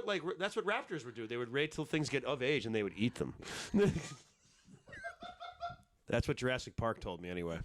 what raptors would do. They would wait till things get of age and they would eat them. That's what Jurassic Park told me anyway.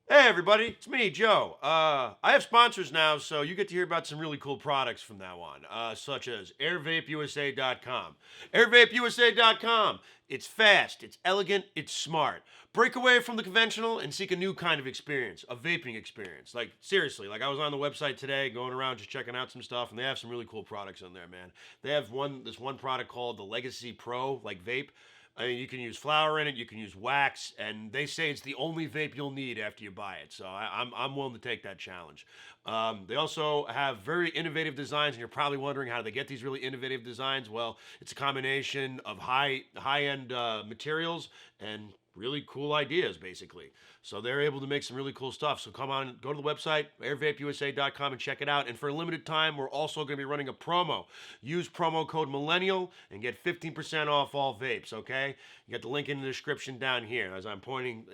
Hey everybody, it's me, Joe. I have sponsors now, so you get to hear about some really cool products from now on, such as AirVapeUSA.com. AirVapeUSA.com. It's fast, it's elegant, it's smart. Break away from the conventional and seek a new kind of experience, a vaping experience. Like, seriously, I was on the website today, going around just checking out some stuff, and they have some really cool products on there, man. They have this one product called the Legacy Pro, vape. I mean, you can use flour in it, you can use wax, and they say it's the only vape you'll need after you buy it. So I'm willing to take that challenge. They also have very innovative designs, and you're probably wondering how do they get these really innovative designs. Well, it's a combination of high-end materials and really cool ideas, basically. So they're able to make some really cool stuff. So come on, go to the website, airvapeusa.com, and check it out. And for a limited time, we're also going to be running a promo. Use promo code Millennial and get 15% off all vapes, okay? You got the link in the description down here. As I'm pointing,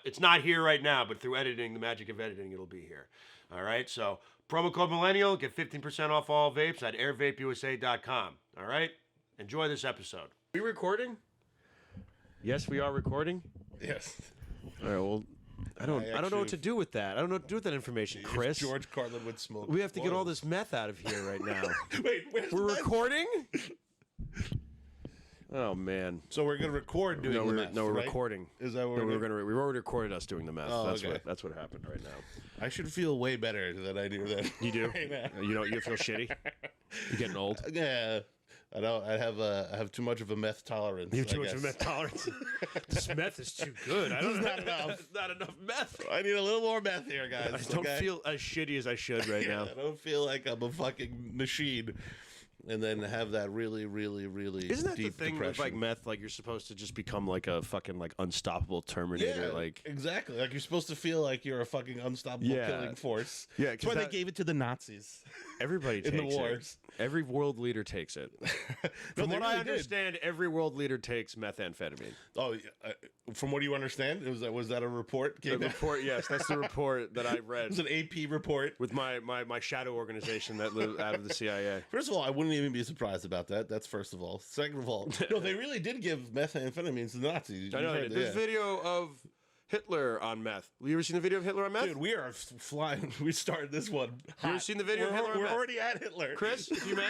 it's not here right now, but through editing, the magic of editing, it'll be here. All right? So promo code Millennial, get 15% off all vapes at airvapeusa.com. All right? Enjoy this episode. Are we recording? Yes, we are recording. Yes. All right. Well, I don't know what to do with that. I don't know what to do with that information, Chris. George Carlin would smoke. We have to get all this meth out of here right now. Wait, we're recording? Oh man. So we're gonna record doing the meth. No, we're right? recording. Is that what we've already recorded us doing the meth. Oh, That's what happened right now. I should feel way better than I do that. You do? Right now. You feel shitty? You're getting old? Yeah. I don't. I have too much of a meth tolerance. You have too much of a meth tolerance. This meth is too good. I don't not enough. Not enough meth. I need a little more meth here, guys. I don't feel as shitty as I should right now. I don't feel like I'm a fucking machine. And then have that really, really, really Isn't that deep the thing depression. with meth? You're supposed to just become a fucking unstoppable Terminator. Yeah, exactly. You're supposed to feel like you're a fucking unstoppable killing force. Yeah, that's why they gave it to the Nazis. Everybody takes in the wars. Every world leader takes it. From what I understand, every world leader takes methamphetamine. Oh, from what you understand, was that a report? Report, yes, that's the report that I read. It was an AP report with my shadow organization that lived out of the CIA. First of all, I wouldn't even be surprised about that. That's first of all. Second of all, no, they really did give methamphetamines to the Nazis. I know. There's video of Hitler on meth. You ever seen the video of Hitler on meth? Dude, we are flying. We started this one hot. You ever seen the video of Hitler on meth? We're already at Hitler. Chris, if you may.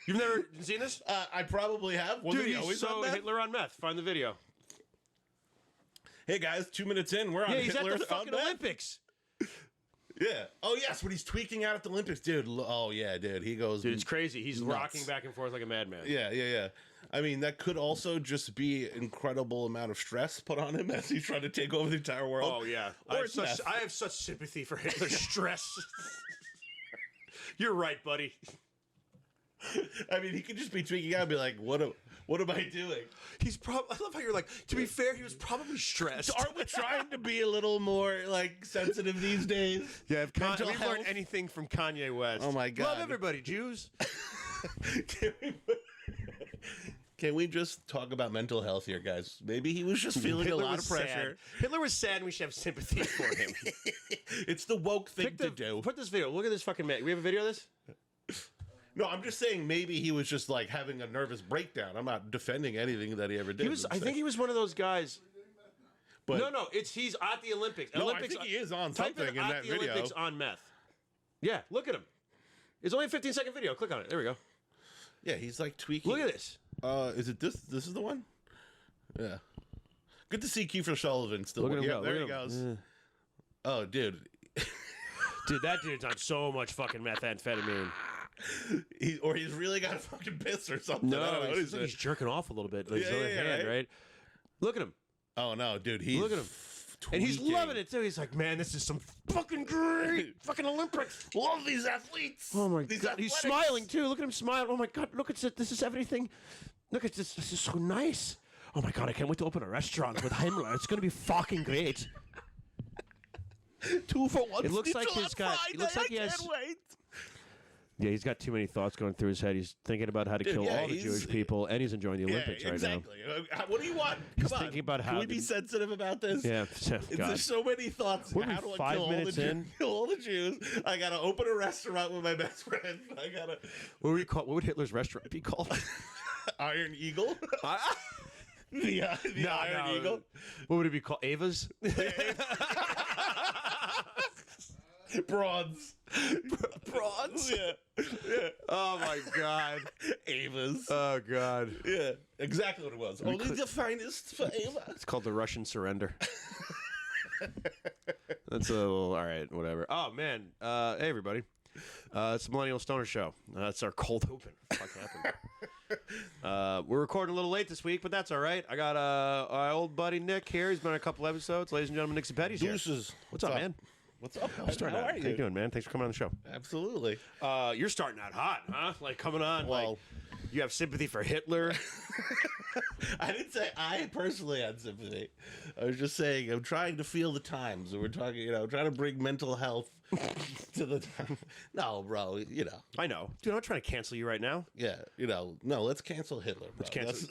You've never seen this? I probably have. Dude, he's Hitler on meth. Find the video. Hey, guys, 2 minutes in. We're on he's Hitler at the fucking Olympics. Yeah. Oh, yes, when he's tweaking out at the Olympics. Dude, oh, yeah, dude. He goes... Dude, it's crazy. He's nuts. rocking back and forth like a madman. Yeah. I mean, that could also just be an incredible amount of stress put on him as he's trying to take over the entire world. Oh, yeah. I have such sympathy for Hitler's stress. You're right, buddy. I mean, he could just be tweaking out and be like, what am I doing? I love how you're like, to be fair, he was probably stressed. Aren't we trying to be a little more, sensitive these days? Yeah, if we've learned anything from Kanye West. Oh, my God. Love everybody, Jews. Can we just talk about mental health here, guys? Maybe he was just feeling a lot of pressure. Hitler was sad, and we should have sympathy for him. It's the woke thing to do. Put this video. Look at this fucking man. We have a video of this? No, I'm just saying maybe he was just having a nervous breakdown. I'm not defending anything that he ever did. I think he was one of those guys. But no, he's at the Olympics. No, I think he is on something in that video. Olympics on meth. Yeah, look at him. It's only a 15-second video. Click on it. There we go. Yeah, he's tweaking. Look at this. Is it this? This is the one? Yeah. Good to see Kiefer Sullivan still. Look at him go. There he goes. Yeah. Oh, dude. Dude, that dude's on so much fucking methamphetamine. He's really got a fucking piss or something. No, he's jerking off a little bit. His other hand, right? Look at him. Oh, no, dude. Look at him. And he's loving it, too. He's like, man, this is some fucking great fucking Olympics. Love these athletes. Oh, my God. Athletics. He's smiling, too. Look at him smile. Oh, my God. Look at this. This is everything. Look at this. This is so nice. Oh, my God. I can't wait to open a restaurant with Himmler. It's going to be fucking great. 2 for 1. It looks like he's got... It looks like he has... Wait. Yeah, he's got too many thoughts going through his head. He's thinking about how to kill all the Jewish people, and he's enjoying the Olympics right now. Exactly. What do you want? He's thinking about how Can we be sensitive about this? Yeah, There's so many thoughts. We're How do I 5 kill minutes in. Kill all the Jews? I gotta open a restaurant with my best friend. I gotta. What would Hitler's restaurant be called? Iron Eagle. the Iron Eagle. What would it be called? Ava's? Bronze. Bronze? Yeah. Oh my God. Ava's. Oh God. Yeah. Exactly what it was. Only the finest for Ava. It's called the Russian surrender. That's a little, all right, whatever. Oh man. Hey everybody. It's the Millennial Stoner Show. That's our cold open. What the fuck happened? We're recording a little late this week, but that's all right. I got our old buddy Nick here. He's been on a couple episodes. Ladies and gentlemen, Nick Zappetti's here. Deuces. What's up, man? What's up? How are you doing, man? Thanks for coming on the show. Absolutely. You're starting out hot, huh? Like coming on. Well, like, you have sympathy for Hitler. I didn't say I personally had sympathy. I was just saying I'm trying to feel the times. We're talking, trying to bring mental health to the time. No, bro, I know. Dude, I'm not trying to cancel you right now. Yeah, no, let's cancel Hitler, bro.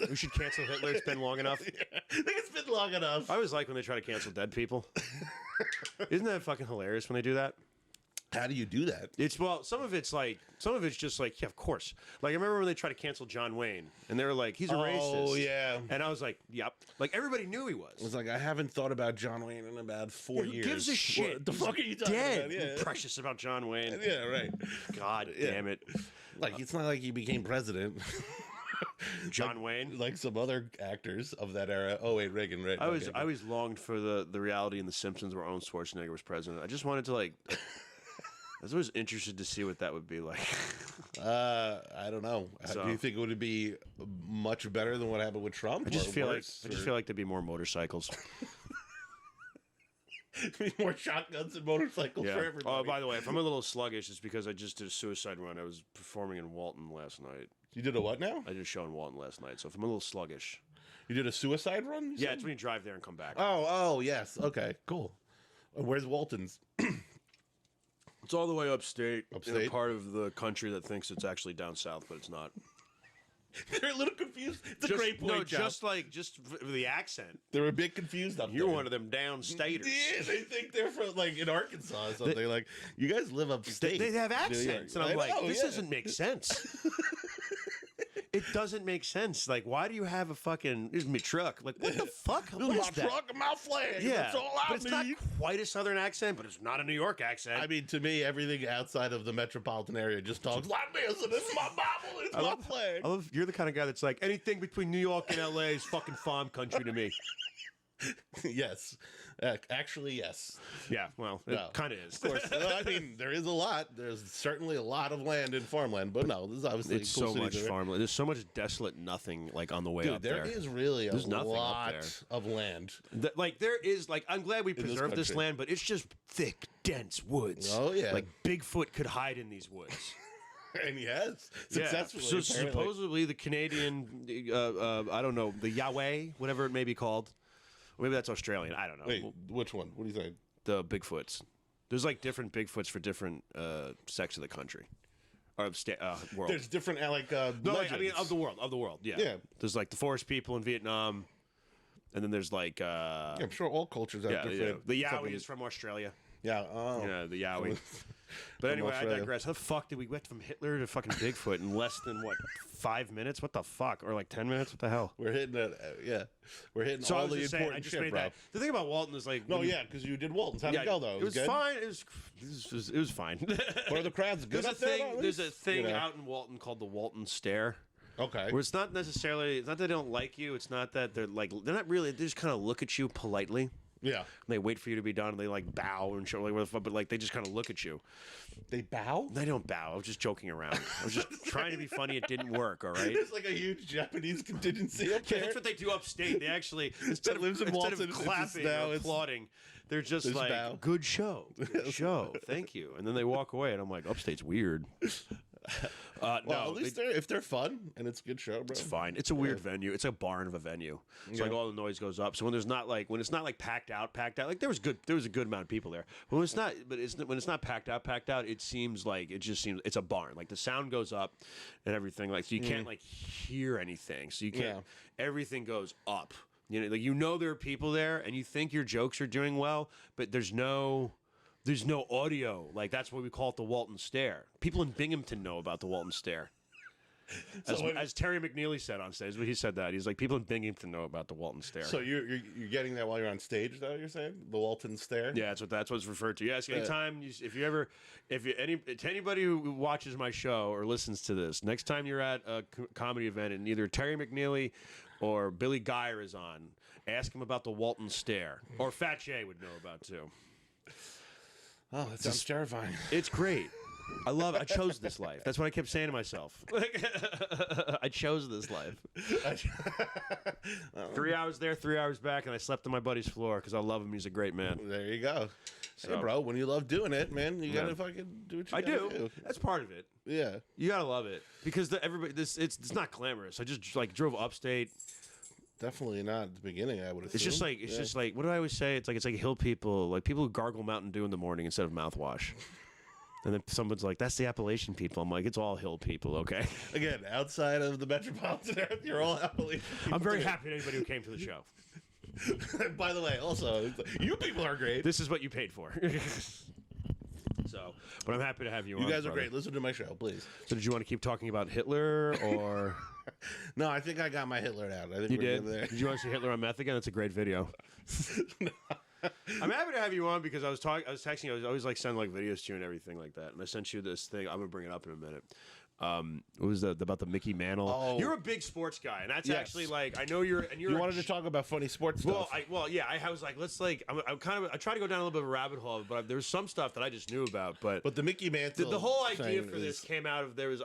We should cancel Hitler. It's been long enough. Yeah, I think it's been long enough. I always like when they try to cancel dead people. Isn't that fucking hilarious when they do that? How do you do that? Some of it's just like, yeah, of course. Like I remember when they tried to cancel John Wayne, and they were like, he's a racist. Oh yeah. And I was like, yep. Like everybody knew he was. It was like I haven't thought about John Wayne in about 4 years. Who gives a shit? What the fuck are you talking dead. about? Yeah. Precious about John Wayne. Yeah, right. God damn it. Like it's not like he became president. John Wayne, like some other actors of that era. Oh wait, Reagan, right? I always longed for the reality in The Simpsons where Arnold Schwarzenegger was president. I just wanted to like. I was always interested to see what that would be like. I don't know. So, do you think it would be much better than what happened with Trump? I just feel like there'd be more motorcycles. More shotguns and motorcycles for everybody. Oh, by the way, if I'm a little sluggish, it's because I just did a suicide run. I was performing in Walton last night. You did a what now? I did a show in Walton last night. So if I'm a little sluggish. You did a suicide run? Yeah, it's when you drive there and come back. Oh, yes. Okay, cool. Where's Walton's? It's all the way upstate. Upstate? In a part of the country that thinks it's actually down south, but it's not. They're a little confused. It's a great point, Joe. just for the accent. They're a bit confused up You're there. one of them downstaters. Yeah, they think they're from like in Arkansas or something. Like you guys live upstate. They have accents, and I'm like, this doesn't make sense. It doesn't make sense. Like, why do you have a fucking? Here's my truck. Like, what the fuck? This is my truck and my flag. Yeah, that's all but it's need. not quite a southern accent, but it's not a New York accent. I mean, to me, everything outside of the metropolitan area just talks like this, and this is my Bible, it's my flag. You're the kind of guy that's like, anything between New York and LA is fucking farm country to me. Yes. Actually, yes. Yeah, well, it kind of is. Of course. I mean, there is a lot. There's certainly a lot of land in farmland, but no, this is obviously it's cool so city much farmland. There's so much desolate nothing like on the way up there. There is really There's a nothing lot up there. of land. There is I'm glad we preserved this country. land, but it's just thick, dense woods. Oh yeah, like Bigfoot could hide in these woods. And he has successfully. So supposedly the Canadian, I don't know, the Yahweh, whatever it may be called. Maybe that's Australian. I don't know. Wait, which one? What do you think? The Bigfoots. There's like different Bigfoots for different sects of the country. Or of world. There's different, no, legends. I mean, of the world, yeah. Yeah. There's like the forest people in Vietnam. And then there's like... yeah, I'm sure all cultures have different... The Yowie is from Australia. Yeah, Yeah, the Yowie. But anyway, I digress. How the fuck did we get from Hitler to fucking Bigfoot in less than, 5 minutes? What the fuck? Or like 10 minutes? What the hell? We're hitting it, We're hitting all the important shit, bro. The thing about Walton is like... No, yeah, because you did Walton's. How'd it go, though? It was good? fine. It was fine. What are the crowds good up there? There's a thing out in Walton called the Walton Stare. Okay. Where it's not necessarily... It's not that they don't like you. It's not that they're like... They're not really... They just kind of look at you politely. Yeah. And they wait for you to be done, and they like bow and show like what the fuck, but like they just kind of look at you. They bow? They don't bow. I was just joking around. I was just trying to be funny. It didn't work. All right. There's like a huge Japanese contingency up Yeah, there. that's what they do upstate. They actually instead of Walton, clapping or applauding, they're just like, bow. "Good show, good show, thank you," and then they walk away, and I'm like, "Upstate's weird." Well, No, at least if they're fun and it's a good show, bro. it's fine. It's a weird venue. It's a barn of a venue. So like all the noise goes up. So when it's not like packed out, like there was a good amount of people there. But when it's not packed out, it seems it's a barn. Like the sound goes up and everything. Like so you can't like hear anything. So you can't. Everything goes up. There are people there, and you think your jokes are doing well, but there's no audio. Like that's why we call it the Walton Stare. People in Binghamton know about the Walton Stare. As Terry McNeely said on stage, he said that he's like people in Binghamton know about the Walton Stare. So you're getting that while you're on stage, though? You're saying the Walton Stare? Yeah, that's what it's referred to. Yes, anytime to anybody who watches my show or listens to this, next time you're at a comedy event and either Terry McNeely or Billy Geyer is on, ask him about the Walton Stare, or Fat Jay would know about too. Oh, that sounds terrifying. It's great. I love it. I chose this life. That's what I kept saying to myself. I chose this life. 3 hours there, 3 hours back, and I slept on my buddy's floor because I love him. He's a great man. There you go. So, hey, bro, when you love doing it, man, you gotta fucking do what you gotta do. That's part of it. Yeah. You gotta love it because it's not glamorous. I just like drove upstate. Definitely not at the beginning, I would assume. It's just like what do I always say? It's like hill people, like people who gargle Mountain Dew in the morning instead of mouthwash. And then someone's like, that's the Appalachian people. I'm like, it's all hill people, okay? Again, outside of the metropolitan area, you're all Appalachian people. I'm very happy to anybody who came to the show. By the way, also, you people are great. This is what you paid for. But I'm happy to have you on. You guys are great. Listen to my show, please. So did you want to keep talking about Hitler or... No, I think I got my Hitler out. I think you did? Did you want to see Hitler on meth again? That's a great video. No. I'm happy to have you on because I was texting you. I was always like sending like videos to you and everything like that. And I sent you this thing. I'm gonna bring it up in a minute. It was about the Mickey Mantle. Oh. You're a big sports guy, and that's actually like I know you're. And you wanted to talk about funny sports stuff. I was like, let's like I try to go down a little bit of a rabbit hole, but there was some stuff that I just knew about. But the Mickey Mantle. The whole idea for this came out of I was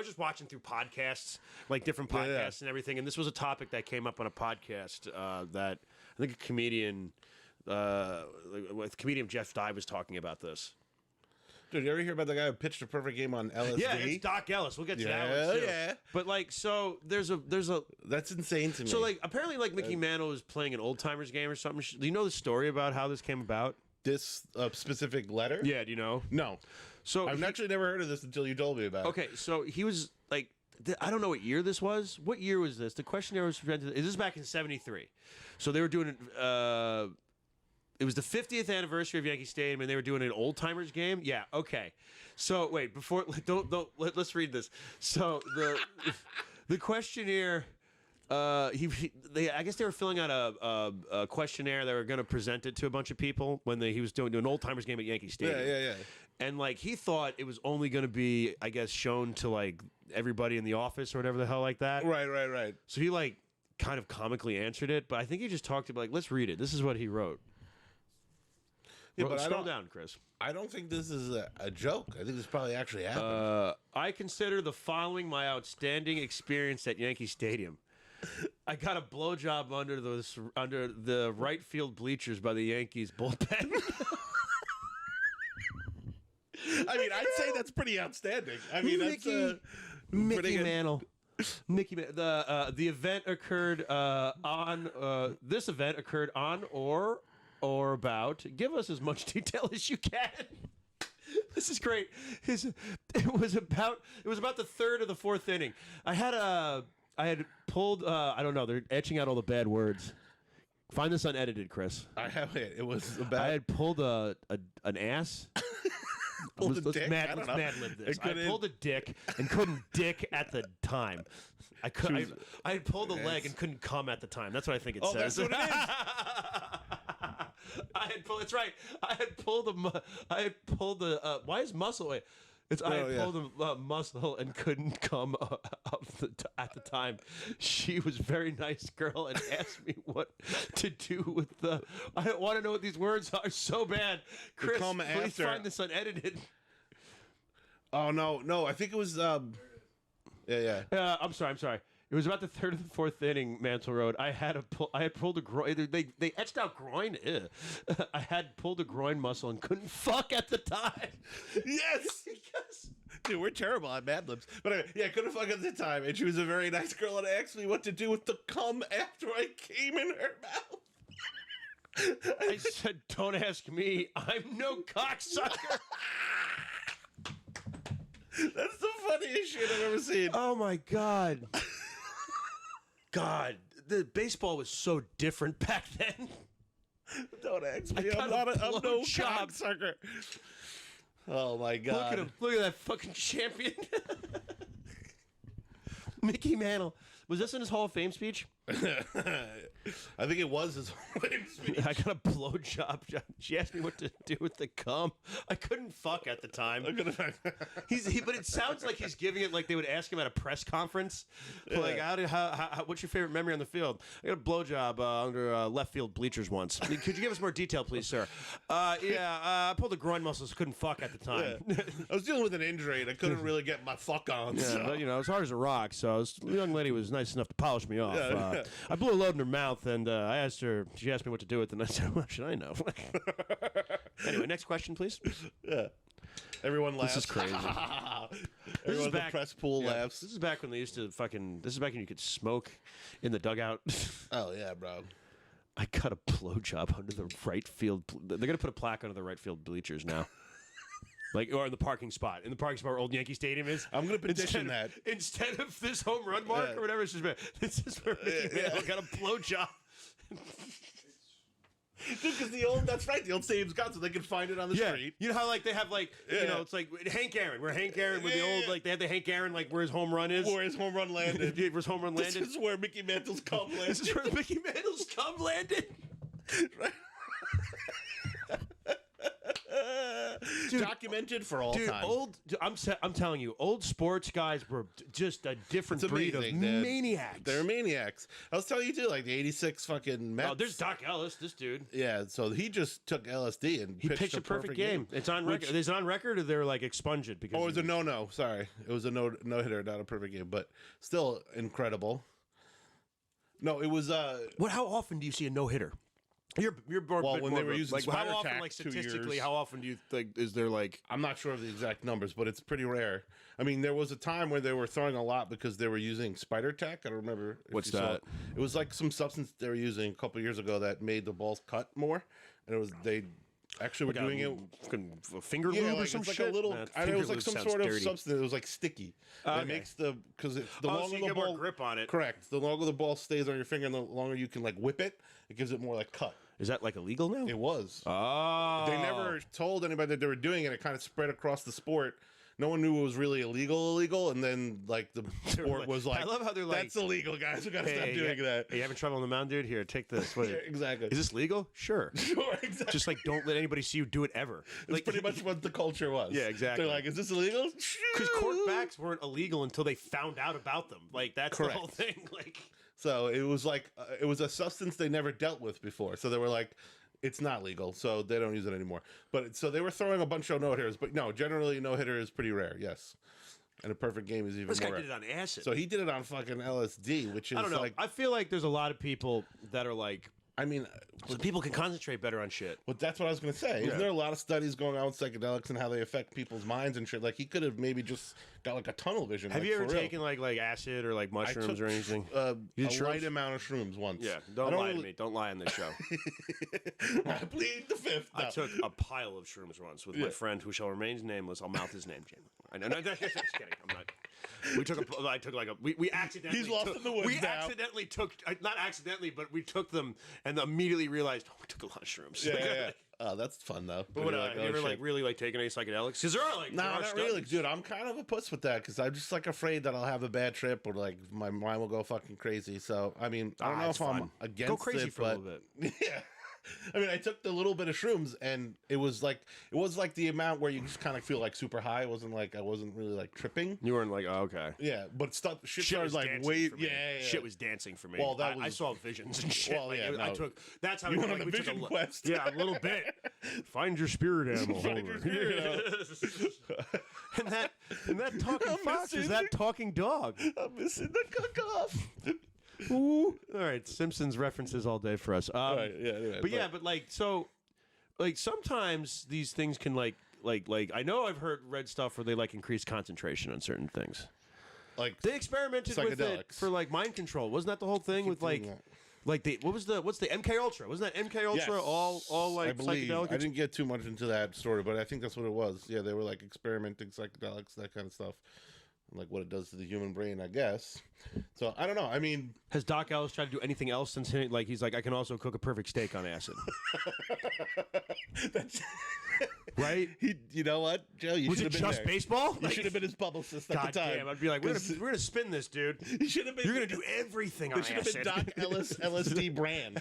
just watching through podcasts, like different podcasts and everything, and this was a topic that came up on a podcast that I think a comedian. Comedian Jeff Dye was talking about this. Dude, you ever hear about the guy who pitched a perfect game on LSD? Yeah, it's Doc Ellis. We'll get to that one too. Yeah. But like, so there's a that's insane to me. So like, apparently, like Mickey Mantle was playing an old timers game or something. Do you know the story about how this came about? This specific letter? Yeah. Do you know? No. So I've actually never heard of this until you told me about it. Okay, so he was like. I don't know what year this was. What year was this? The questionnaire was presented. This is back in '73. So they were doing it was the 50th anniversary of Yankee Stadium, and they were doing an old timers game. Yeah, okay. So wait, let's read this. So the questionnaire. I guess they were filling out a questionnaire. They were going to present it to a bunch of people when he was doing an old timers game at Yankee Stadium. Yeah. And like he thought it was only going to be, I guess, shown to like everybody in the office or whatever the hell like that. Right. So he like kind of comically answered it, but I think he just talked about like, let's read it. This is what he wrote. Yeah, but scroll down, Chris. I don't think this is a joke. I think this probably actually happened. I consider the following my outstanding experience at Yankee Stadium. I got a blowjob under the right field bleachers by the Yankees bullpen. I mean, I'd say that's pretty outstanding. I mean, Mickey Mantle. Mickey, the event occurred this event occurred on or about. Give us as much detail as you can. This is great. It was about the third or the fourth inning. I had pulled. I don't know. They're etching out all the bad words. Find this unedited, Chris. I have it. It was about. I had pulled an ass. Let's mad lib this. I pulled a dick and couldn't dick at the time. I had pulled a leg and couldn't come at the time. That's what I think it says. That's what it is. It's right. I had pulled the. Why is muscle? Wait. I had pulled a muscle and couldn't come at the time. She was a very nice girl and asked me what to do with the. I don't want to know what these words are so bad. Chris, please find this unedited. Oh no! I think it was. Yeah. I'm sorry. It was about the third or the fourth inning, Mantle Road. I had pulled a groin. They etched out groin. I had pulled a groin muscle and couldn't fuck at the time. Yes. Dude, we're terrible at Mad Libs. But anyway, yeah, I couldn't fuck at the time. And she was a very nice girl and asked me what to do with the cum after I came in her mouth. I said, don't ask me. I'm no cocksucker. That's the funniest shit I've ever seen. Oh, my God. God, the baseball was so different back then. Don't ask me. I I'm got a no blowjob. cocksucker. Oh, my God. Look at him. Look at that fucking champion. Mickey Mantle. Was this in his Hall of Fame speech? I think it was his whole speech. I got a blowjob. She asked me what to do with the cum. I couldn't fuck at the time. But it sounds like he's giving it like they would ask him at a press conference. Yeah. Like, what's your favorite memory on the field? I got a blowjob under left field bleachers once. Could you give us more detail, please, sir? I pulled a groin muscle, so couldn't fuck at the time. Yeah. I was dealing with an injury and I couldn't really get my fuck on. Yeah, So. but, you know, as hard as a rock. So the young lady was nice enough to polish me off. Yeah. I blew a load in her mouth, and I asked her. She asked me what to do with it, and I said, "What should I know?" Anyway, next question, please. Yeah. Everyone laughs. This is crazy. Everyone in the press pool laughs. This is back when they used to fucking. This is back when you could smoke in the dugout. Oh yeah, bro. I got a blowjob under the right field. They're gonna put a plaque under the right field bleachers now. Like, or in the parking spot. In the parking spot where Old Yankee Stadium is. I'm going to petition that. Instead of this home run mark or whatever, it's just, this is where Mickey Mantle got a blowjob. Dude, because that's right, the old stadium's got so they can find it on the street. You know how, like, they have, like, you know, it's like Hank Aaron, where Hank Aaron, with the old, like, they had the Hank Aaron, like, where his home run is. Where his home run landed. Where his home run landed. This is where Mickey Mantle's cum landed. This is where Mickey Mantle's cum landed. Dude, documented for all time. I'm telling you, old sports guys were just a different breed of maniacs. They're maniacs. I was telling you too, like the '86 fucking Mets. Oh, there's Doc Ellis, this dude. Yeah, so he just took LSD and he pitched a perfect game. It's on record. Is it on record, or they're like expunged it because? Oh, it was a no. Sorry, it was a no hitter, not a perfect game, but still incredible. No, it was. What? How often do you see a no hitter? You're more, well, when they were using like spider how often, tack like 2 statistically, years. how often do you think is there like? I'm not sure of the exact numbers, but it's pretty rare. I mean, there was a time where they were throwing a lot because they were using spider tack. I don't remember. What's that? It was like some substance they were using a couple years ago that made the balls cut more, and it was they actually were doing it. A finger lube or some it's like shit. a little. I know it was like some sort of dirty. substance. It was like sticky. It makes the longer so you the get ball more grip on it. Correct. The longer the ball stays on your finger, and the longer you can like whip it, it gives it more like cut. Is that like illegal now? It was. Oh. They never told anybody that they were doing it. It kind of spread across the sport. No one knew it was really illegal, and then like the sport was like, I love how they're like, that's illegal, guys. We gotta stop doing that. Hey, you having trouble on the mound, dude? Here, take this. Yeah, exactly. Is this legal? Sure. Sure, exactly. Just like don't let anybody see you do it ever. It's Like pretty much what the culture was. Yeah, exactly. They're like, is this illegal? Because quarterbacks weren't illegal until they found out about them. Like that's Correct. the whole thing. Like So it was like it was a substance they never dealt with before. So they were like, it's not legal, so they don't use it anymore. But so they were throwing a bunch of no hitters, but no, generally no hitter is pretty rare. Yes, and a perfect game is even this more guy rare. did it on acid. So he did it on fucking LSD, which is I don't know. like, I feel like there's a lot of people that are like, I mean, so people can concentrate better on shit. but that's what I was gonna say. Isn't there a lot of studies going on with psychedelics and how they affect people's minds and shit? Like he could have maybe just got like a tunnel vision. Have like, you ever for real. taken like acid or like mushrooms or anything? A You did light shrooms? amount of shrooms once. Yeah, I don't lie to me. Don't lie on this show. I plead the fifth. I No. took a pile of shrooms once with my friend who shall remain nameless. I'll mouth his name, Jim. I know. No, just kidding. I'm not. I took like a. We accidentally. He's lost took, in the woods We now. accidentally took, not accidentally, but we took them and immediately realized, oh, we took a lot of shrooms. Yeah. Oh, that's fun though. But what, have you ever like really like taken any psychedelics? Because there are like No, there are not really, studies. dude. I'm kind of a puss with that because I'm just like afraid that I'll have a bad trip or like my mind will go fucking crazy. So I mean, I don't know it's if I'm fun. against Go crazy it, for a but little bit. yeah. I mean, I took the little bit of shrooms, and it was like the amount where you just kind of feel like super high. It wasn't like I wasn't really like tripping. You weren't like, oh, okay. Yeah, but stuff shit Shit started was like dancing way for me. yeah. Shit was dancing for me. Well, that I was- saw visions and shit. Well, Like, yeah, I no. took. That's how You we, went like, on a we took vision lo- quest. Yeah, a little bit. Find your spirit animal. Find your Homer. spirit and that talking I'm fox is missing that talking dog. I'm missing the cook off. Ooh. All right, Simpsons references all day for us. Right, yeah, anyway, but like so. like sometimes these things can like I know I've read stuff where they like increase concentration on certain things. Like They experimented with it for like mind control. Wasn't that the whole thing with like what's the MK Ultra? Wasn't that MK Ultra Yes. all like I believe. psychedelic? I didn't get too much into that story, but I think that's what it was. Yeah, they were like experimenting psychedelics, that kind of stuff, like what it does to the human brain, I guess. So I don't know. I mean, Has Doc Ellis tried to do anything else since he's like I can also cook a perfect steak on acid? that's, Right? you know what, Joe? You Was should it have been just there. baseball? You should have been his publicist at God the time. damn! I'd be like, we're gonna spin this, dude. You should have been. You're gonna do everything on It should have acid. been Doc Ellis LSD brand.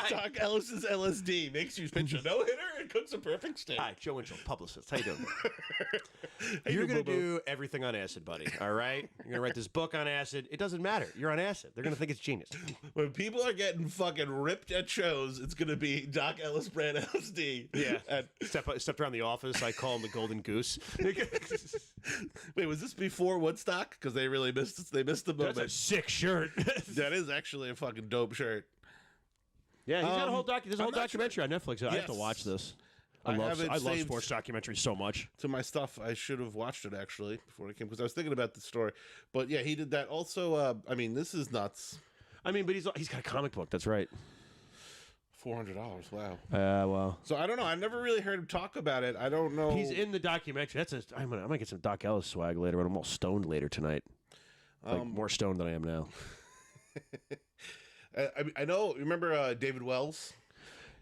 Doc Ellis's LSD makes you pitch a no hitter and cooks a perfect steak. Hi, Joe Winchell, publicist. How you doing? Hey, You're gonna boo-boo. do everything on acid, buddy. All right. You're gonna write this book on acid. It doesn't matter. You're on acid. They're gonna think it's genius. When people are getting fucking ripped at shows, it's gonna be Doc Ellis brand LSD. Yeah. And, Stepped around the office. I call him the Golden Goose. wait, was this before Woodstock? Because they really missed it. They missed the moment. That's a sick shirt. That is actually a fucking dope shirt. Yeah, he's got a whole there's a whole I'm not documentary on Netflix. I have to Yes. watch this. I have it I love saved sports documentaries so much. to my stuff. I should have watched it actually before it came because I was thinking about the story. But yeah, he did that. Also, I mean, this is nuts. I mean, but he's got a comic book. That's right. $400. Wow. Well. So I don't know. I've never really heard him talk about it. I don't know. He's in the documentary. I might get some Doc Ellis swag later, but I'm all stoned later tonight. Like more stoned than I am now. I know. Remember David Wells?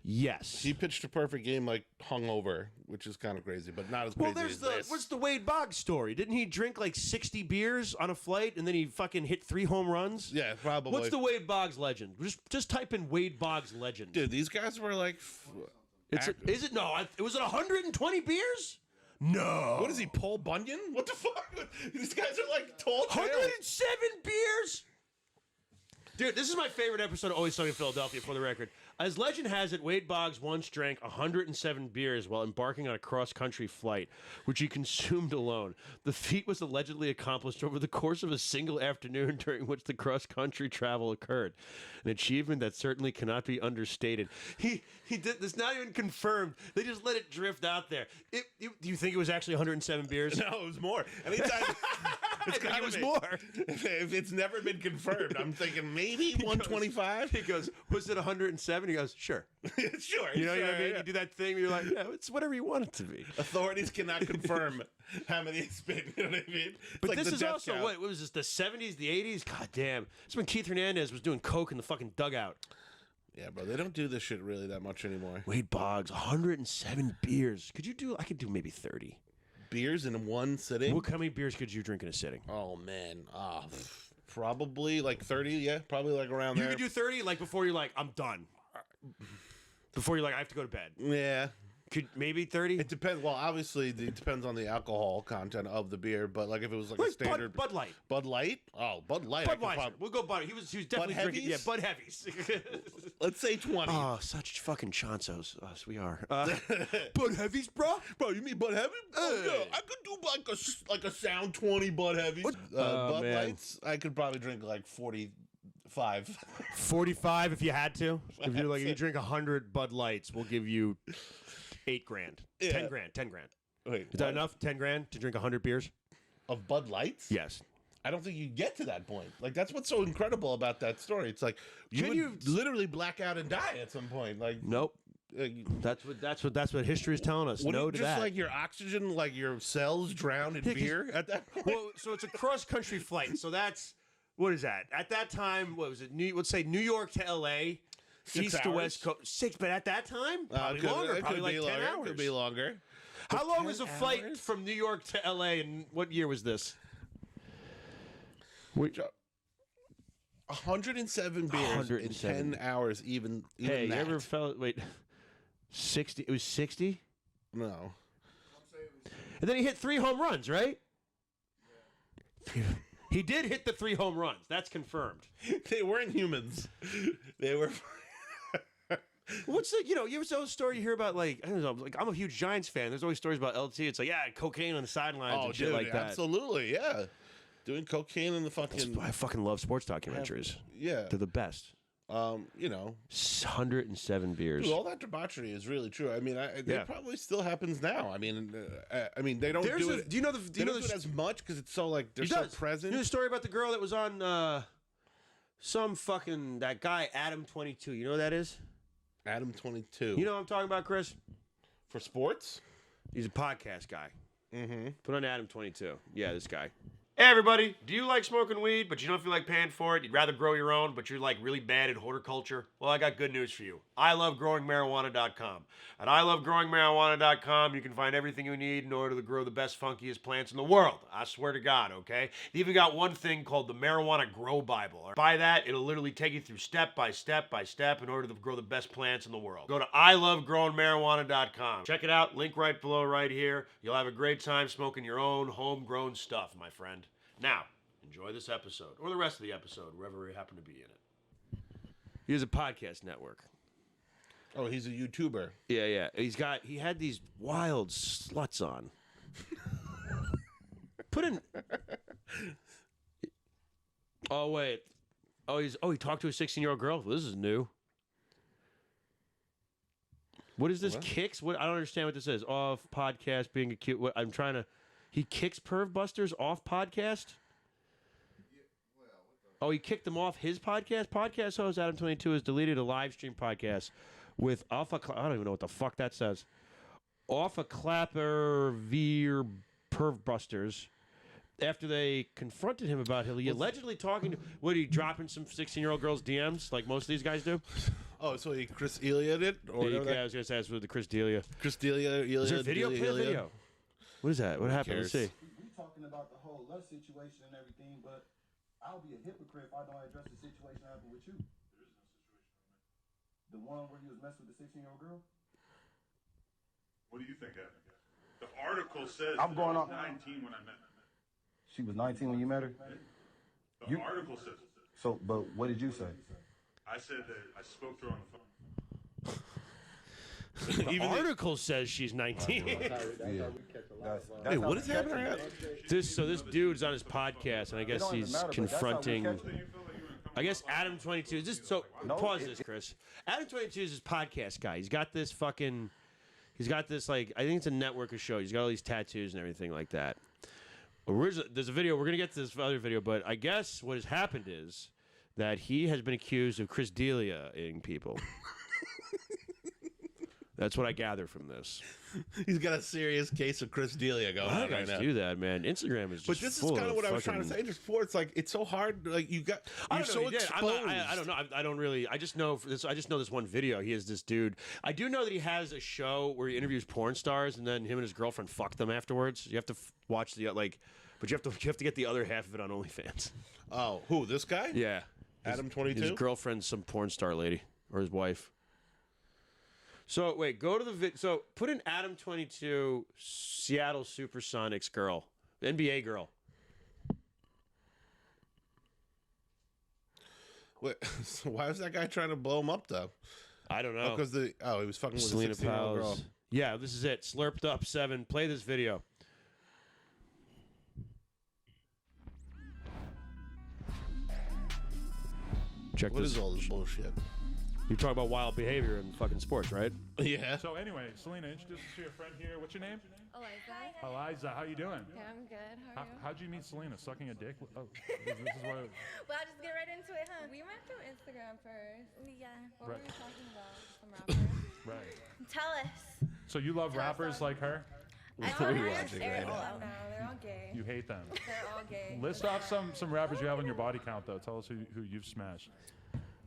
Yes. He pitched a perfect game like hungover, which is kind of crazy, but not as crazy Well, there's as the this. what's the Wade Boggs story? Didn't he drink like 60 beers on a flight and then he fucking hit 3 home runs? Yeah, probably. What's the Wade Boggs legend? Just type in Wade Boggs legend. Dude, these guys were like. Is it no? It was it 120 beers? No. What is he, Paul Bunyan? What the fuck? These guys are like tall tales. 107 beers? Dude, this is my favorite episode of Always Sunny in Philadelphia, for the record. As legend has it, Wade Boggs once drank 107 beers while embarking on a cross-country flight, which he consumed alone. The feat was allegedly accomplished over the course of a single afternoon during which the cross-country travel occurred. An achievement that certainly cannot be understated. He did this, not even confirmed. They just let it drift out there. Do you think it was actually 107 beers? No, it was more. Anytime. I think it was more. If it's never been confirmed, I'm thinking maybe 125. He goes, was it 107? He goes, sure. Sure. You know what I sure, mean? yeah. You do that thing where you're like, yeah, it's whatever you want it to be. Authorities cannot confirm how many it's been. You know what I mean? It's But like this the is death also, count. what was this, the 70s, the 80s? God damn. It's when Keith Hernandez was doing coke in the fucking dugout. Yeah, bro, they don't do this shit really that much anymore. Wade Boggs, 107 beers. I could do maybe 30. Beers in one sitting? How many beers could you drink in a sitting? Oh, man. Probably like 30, yeah. Probably like around You there. could do 30, like before you're like, I'm done. Before you're like, I have to go to bed. Yeah. Could maybe 30? It depends. Well, obviously, it depends on the alcohol content of the beer. But like, if it was like a standard Bud Light. Bud Light, oh, Bud Light. I could Budweiser. prob- We'll go Bud. He was definitely Bud drinking. Yeah, Heavies? Bud Heavies. Let's say 20. Oh, such fucking chansos. Us, we are. Bud Heavies, bro? Bro, you mean Bud Heavy? Oh, Hey. yeah, I could do like a sound 20 Bud Heavies. Bud man. Lights, I could probably drink like 45. 45 if you had to. If you drink 100 Bud Lights, we'll give you $8,000. Yeah. 10 grand. 10 grand. Wait, Is that enough? 10 grand to drink 100 beers? of Bud Lights? Yes. I don't think you get to that point. Like, that's what's so incredible about that story. It's like Can you you- would literally black out and die at some point. Like, Nope. That's what history is telling us. wouldn't No to just that. like your oxygen, like your cells drown in Yeah, 'cause- beer at that point? Well, so it's a cross country flight. So that's what is that? At that time, what was it? Let's say New York to L.A. 6 East to hours? West Coast. 6, but at that time, probably Could- longer. it Probably could like be 10 longer. hours. Could be longer. How long 10 was a flight hours? from New York to L.A. and what year was this? 107 beers 107. in 10 hours, even Hey, you that. ever felt 60? It was 60, No. and then he hit 3 home runs, right? He did hit the 3 home runs. That's confirmed. They weren't humans. They were... What's the you ever tell a story you hear about I don't know, I'm a huge Giants fan. There's always stories about LT. It's like cocaine on the sidelines Oh, and shit dude, like that. absolutely, yeah. Doing cocaine in the fucking... I fucking love sports documentaries. Yeah. They're the best. You know, 107 beers. dude, all that debauchery is really true. I mean, it probably still happens now. I mean, they don't do it. Do you know the? They don't do it as much because it's so like they're so present. You know the story about the girl that was on that guy Adam 22. You know who that is? Adam 22. You know what I'm talking about, Chris? For sports? He's a podcast guy. Mm-hmm. Put on Adam 22. Yeah, this guy. Hey everybody, do you like smoking weed, but you don't feel like paying for it? You'd rather grow your own, but you're like really bad at horticulture? Well, I got good news for you. ILoveGrowingMarijuana.com. At ILoveGrowingMarijuana.com, you can find everything you need in order to grow the best, funkiest plants in the world. I swear to God, okay? They even got one thing called the Marijuana Grow Bible. Buy that, it'll literally take you through step by step by step in order to grow the best plants in the world. Go to ILoveGrowingMarijuana.com. Check it out, link right below right here. You'll have a great time smoking your own homegrown stuff, my friend. Now, enjoy this episode, or the rest of the episode, wherever we happen to be in it. He has a podcast network. Oh, he's a YouTuber. Yeah. He had these wild sluts on. Oh, wait. He talked to a 16-year-old girl? Well, this is new. What is this? What? Kicks? What? I don't understand what this is. Off podcast, being a cute. I'm trying to. He kicks Perv Busters off podcast? Oh, he kicked them off his podcast? Podcast host Adam 22 has deleted a live stream podcast with I don't even know what the fuck that says. Off a clapper veer Perv Busters after they confronted him about he allegedly talking to he dropping some 16-year-old girls' DMs like most of these guys do? Oh, so he Chris Elia did? Or I was going to ask with the Chris Delia. Chris Delia. Is there a video? Play a video. What is that? What happened? Let's see. We talking about the whole lust situation and everything, but I'll be a hypocrite if I don't address the situation that happened with you. There is no situation. The one where you was messing with the 16-year-old girl? What do you think happened? The article says I'm going she was on. 19 when I met her. She was 19 when you met her? The article says it. So, but what did you say? I said that I spoke to her on the phone. The article says she's 19. Wait, what is happening? This dude's on his podcast, and I guess he's confronting. I guess Adam 22. Pause this, Chris. Adam 22 is his podcast guy. He's got this like I think it's a network of shows. He's got all these tattoos and everything like that. There's a video. We're gonna get to this other video, but I guess what has happened is that he has been accused of Chris Delia-ing people. That's what I gather from this. He's got a serious case of Chris Delia going on right now. Do that, man. Instagram is just But this is kind of what I was trying to say before. It's like it's so hard. Like you're so exposed. I don't know. I don't really. I just know this. I just know this one video. He is this dude. I do know that he has a show where he interviews porn stars, and then him and his girlfriend fuck them afterwards. You have to watch the but you have to get the other half of it on OnlyFans. Oh, who? This guy? Yeah, Adam 22. His girlfriend's some porn star lady or his wife. So wait, go to the so put in Adam 22 Seattle Supersonics girl, NBA girl. Wait, so why was that guy trying to blow him up though? I don't know. Because he was fucking with Selena a 16-year-old girl. Yeah, this is it. Slurped up 7. Play this video. Check What this. is all this bullshit? You're talking about wild behavior in fucking sports, right? Yeah. So anyway, Selena, introduce us to your friend here. What's your name? Eliza. Eliza. How you doing? Yeah, I'm good. How are you? How'd you meet Selena? Sucking a dick? Oh, this is what. Well, I'll just get right into it, huh? We went through Instagram first. Yeah. What Right. were we talking about? Some rappers. Right. Tell us. So you love rappers like her? I What are don't you know. watching They're right now? all, no, they're all gay. You hate them. They're all gay. List off some rappers you have on your body count, though. Tell us who you've smashed.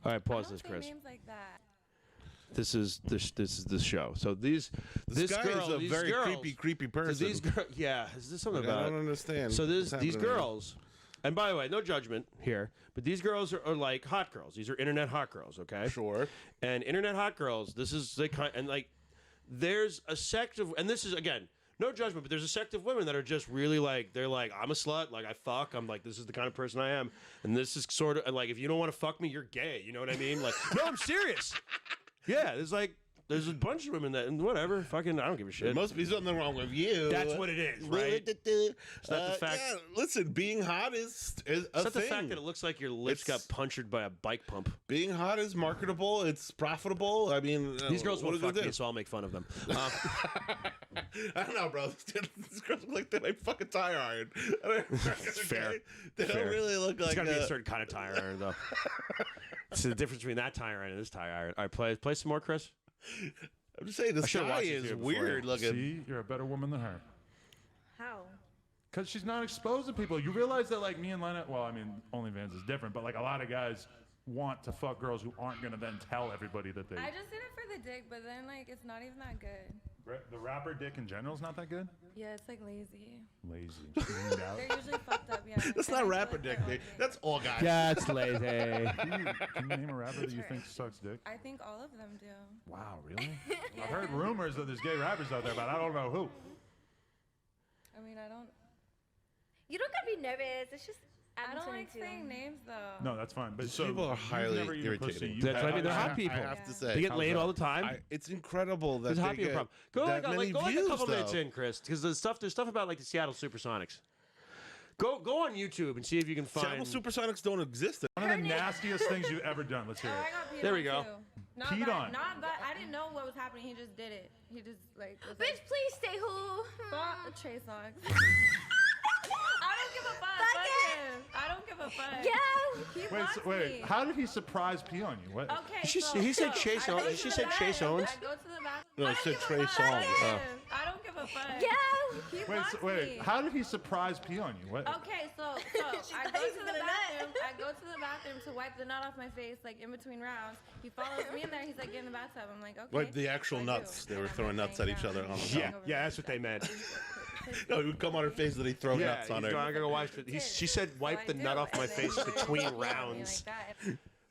All right, I pause don't this, say Chris. names like that. This is the show. So this guy girl, is a these very girls, creepy So person. these girls, yeah. Is this something Like, about? I don't understand. So what's these happening. girls, and by the way, no judgment here, but these girls are like hot girls. These are internet hot girls, okay? Sure. And internet hot girls, this is the kind, and like, there's a sect of, and this is again, no judgment, but there's a sect of women that are just really like, they're like, I'm a slut, like I fuck, I'm like, this is the kind of person I am, and this is sort of like, if you don't want to fuck me, you're gay, you know what I mean? Like, no, I'm serious. Yeah, there's like There's a bunch of women that, and whatever, fucking, I don't give a shit. There must be something wrong with you. That's what it is, right? It's not the fact. Yeah, listen, being hot is a It's not the thing. fact that it looks like your lips got punctured by a bike pump. Being hot is marketable. It's profitable. I mean, These girls what won't are fuck they me, do? so I'll make fun of them. I don't know, bro. These girls look like they might fucking tire iron. Fair. They don't really look like. It's gotta be a certain kind of tire iron, though. It's the difference between that tire iron and this tire iron. All right, play some more, Chris. I'm just saying, this should've guy watched this is video before. weird looking. See, you're a better woman than her. How? Because she's not exposing people. You realize that, like, me and Lena, well, I mean, OnlyFans is different, but, like, a lot of guys want to fuck girls who aren't going to then tell everybody that they... I just did it for the dick, but then, like, it's not even that good. The rapper dick in general is not that good? Yeah, it's, like, lazy. Lazy. Leaned out. They're usually fucked up, yeah. That's And not I feel rapper like dick, they're dude. ugly. That's all guys. That's lazy. Can you name a rapper that you think sucks dick? I think all of them do. Wow, really? I've heard rumors that there's gay rappers out there, but I don't know who. I mean, I don't gotta be nervous. It's just I don't like 22. saying names, though. No, that's fine. But These so people are you've highly never eaten irritating. pussy. You- That's what I mean. They're hot people. I have to say. They get How's laid that? all the time. It's incredible that There's they hot people get problem. Go that like, many go like a views, couple minutes though. in, Chris, because there's stuff about like the Seattle Supersonics. Go on YouTube and see if you can find. Seattle Supersonics don't exist. One of the nastiest things you've ever done. Let's hear Oh, I it. got peed There on we go. Too. Not Peed by, on? Not by, I didn't know what was happening. He just did it. He just, like, was Bitch, like, please stay who? fuck Trey Songz. I don't give a fuck. Fuck Fuck it. him. I don't give a fuck. Yeah. He Wait, wants wait. me. How did he surprise pee on you? What? Okay, She- so, he said so Chase I Owens. go to She the said Chase bathroom. Owens. I go to the bathroom. No, I it don't said give a Trey fuck. Songz. Fuck Oh. him. I don't give a fuck. Yeah. He Wait, wants wait. me. How did he surprise pee on you? What? Okay, so I thought go he to was the gonna bathroom. nut. I go to the bathroom to wipe the nut off my face, like in between rounds. He follows me in there. He's like, get in the bathtub. I'm like, okay. Like the actual So I nuts. do. They were And I'm, throwing like, nuts at laying each down. other on the Yeah, top. yeah, that's what they meant. No, he would come on her face and he'd throw Yeah, nuts on he's her. going, I gotta go wash it. She said, wipe the nut off my face between rounds.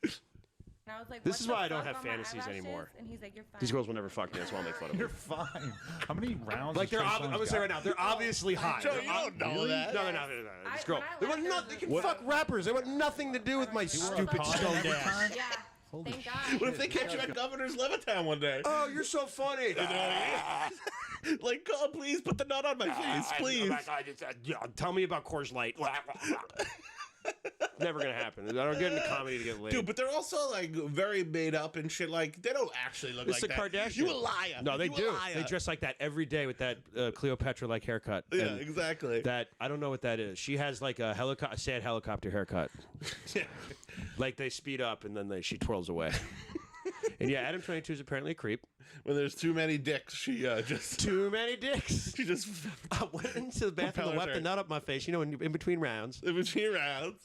And I was like, This what is the why I don't fuck have on my fantasies eyelashes? anymore. And he's like, you're fine. These girls will never fuck me. That's why I'll make fun of You're them. fine. How many rounds? Like has they're, Trey I'm Songz gonna say got? right now, they're obviously hot. Joe, They're you don't know that. No. This girl. when I They want left, nothing. They can What- fuck rappers. They want nothing to do with my stupid Con stoned every ass. time? Yeah. Holy Thank God. What if they catch you at Governor's Levittown one day? Oh, you're so funny. Like, God, please put the nut on my face, please. Tell me about Coors Light. Never gonna happen. I don't get into comedy to get laid. Dude, but they're also like very made up and shit. Like they don't actually look it's like the that. Kardashians. You a liar. No, they You a do. liar. They dress like that every day with that Cleopatra-like haircut. Yeah, And exactly. That I don't know what that is. She has like a sad helicopter haircut. Like they speed up and then she twirls away. And yeah, Adam 22 is apparently a creep. When there's too many dicks, she just Too many dicks. she just I went into the bathroom to Propeller wipe the turn. nut up my face, in between rounds. in between rounds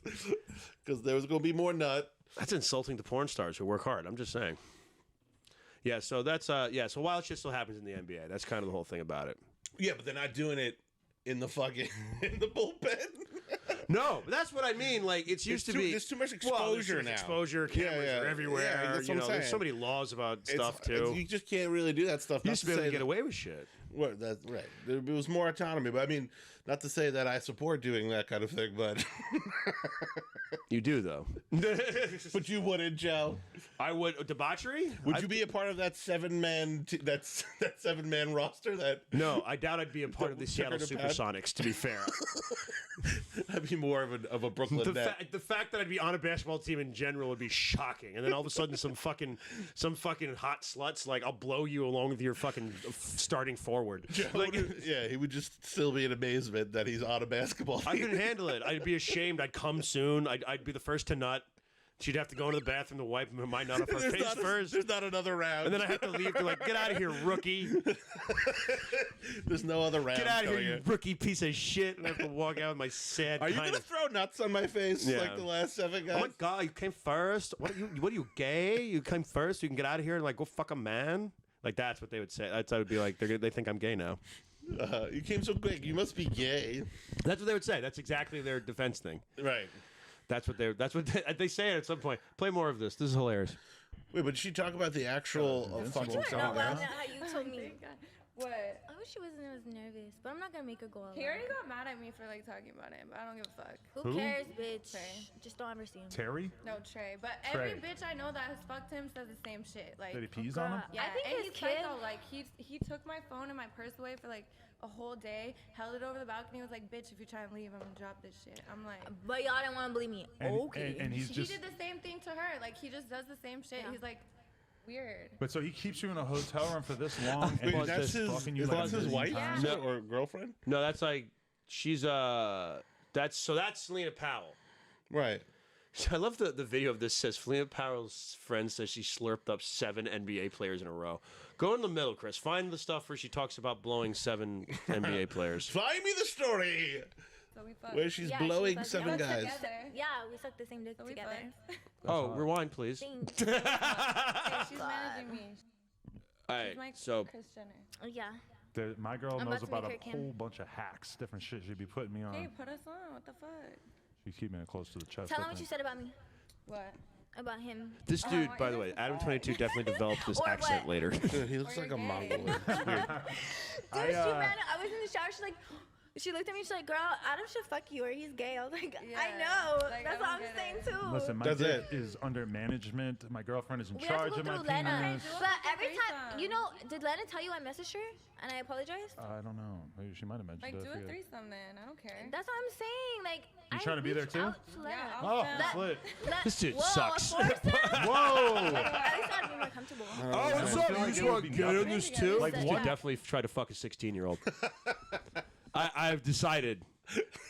because there was gonna be more nut. That's insulting to porn stars who work hard. I'm just saying. Yeah, so that's so wild shit still happens in the NBA. That's kind of the whole thing about it. Yeah, but they're not doing it in the fucking in the bullpen. No, but that's what I mean. Like it's used to be. There's too much Well, exposure there's now. exposure. Cameras Yeah, are everywhere. yeah, that's what I'm There's so saying. many laws about It's- stuff too. You just can't really do that stuff. You Not used to be able say to get that- away with shit. Well, that's right. There was more autonomy, but I mean, not to say that I support doing that kind of thing, but You do though. but you wouldn't, Joe. I would debauchery. Would you be a part of that seven-man that 7-man roster? That No, I doubt I'd be a part of the Took Seattle her to bed? Supersonics. To be fair, I'd be more of a Brooklyn net. the fact that I'd be on a basketball team in general would be shocking. And then all of a sudden, some fucking hot sluts like I'll blow you along with your fucking starting forward. Like, Yeah, he would just still be in amazement that he's on a basketball team. I couldn't handle it. I'd be ashamed. I'd come soon. I'd be the first to nut. She'd have to go into the bathroom to wipe my nut off her There's face not first. there's not another round. And then I have to leave. They're like, get out of here, rookie. There's no other round. Get out of here, coming you in. rookie piece of shit. And I have to walk out with my sad Are you kind gonna of... throw nuts on my face Yeah. like the last 7 guys? Oh my god, you came first. What are you gay? You came first. You can get out of here and like go fuck a man. Like that's what they would say. That's what would be like. They think I'm gay now. You came so quick. You must be gay. That's what they would say. That's exactly their defense thing. Right. That's what they say it at some point. Play more of this. This is hilarious. Wait, but did she talk about the actual fucking You song? know well now? now how you told me. What? I wish she wasn't as nervous, but I'm not gonna make her go out. He already got mad at me for like talking about it, but I don't give a fuck. Who Who? cares, bitch? Trey. Just don't ever see him. Terry? No, Trey. But Trey. every bitch I know that has fucked him says the same shit. Like, Did he peas on him? yeah, I think and his he's kid. psycho. Like, he took my phone and my purse away for like a whole day, held it over the balcony, was like, bitch, if you try and leave, I'm gonna drop this shit. I'm like, But y'all didn't want to believe me. And, Okay. and he's he just. did the same thing to her. Like, he just does the same shit. Yeah. He's like, weird. But so he keeps you in a hotel room for this long, and Wait, he's that's just his, fucking you is like that's a his million wife times? No. or girlfriend? No, that's like she's that's Selena Powell. Right. I love the video of this. Says Selena Powell's friend says she slurped up 7 NBA players in a row. Go in the middle, Chris. Find the stuff where she talks about blowing 7 NBA players. Find me the story So we fucked. where she's Yeah, she blowing was 7 Fucked guys. together. Yeah, we sucked the same dick So we together. fucked. Oh, rewind, please. Thanks. Hey, she's managing me. All She's right, my so Kris Jenner. Oh, yeah. My girl I'm knows about to about a make her Kim. whole bunch of hacks, different shit she'd be putting me on. Hey, put us on. What the fuck? She's keeping it close to the chest. Tell I him what you think. said about me. What? About him. this I dude, want by you the to way, surprise. Adam22 definitely developed this Or accent what? later. Dude, he looks Or like you're a gay. Mongol. It's weird. Dude, she ran. I was in the shower. She's like, she looked at me. She's like, "Girl, Adam should fuck you, or he's gay." I was like, Yeah, "I know. like, That's I what I'm don't get saying it. too." Listen, my That's dick it. is under management. My girlfriend is in We have charge to of go my through Lena. penis. But every time, threesome. you know, did Lena tell you I messaged her and I apologized? I don't know. Maybe she might have mentioned Like, it. do I a forget. threesome then. I don't care. That's what I'm saying. Like, You I trying to be there reached too? out to Lena. Yeah, Oh, That- that's lit. This dude Whoa, sucks. A foursome? Whoa! At least I'd be more comfortable. Oh, I what's feel up? like You it just would want be to get in nothing. this too? Like Like, what? would definitely try to fuck a 16-year-old. I've decided.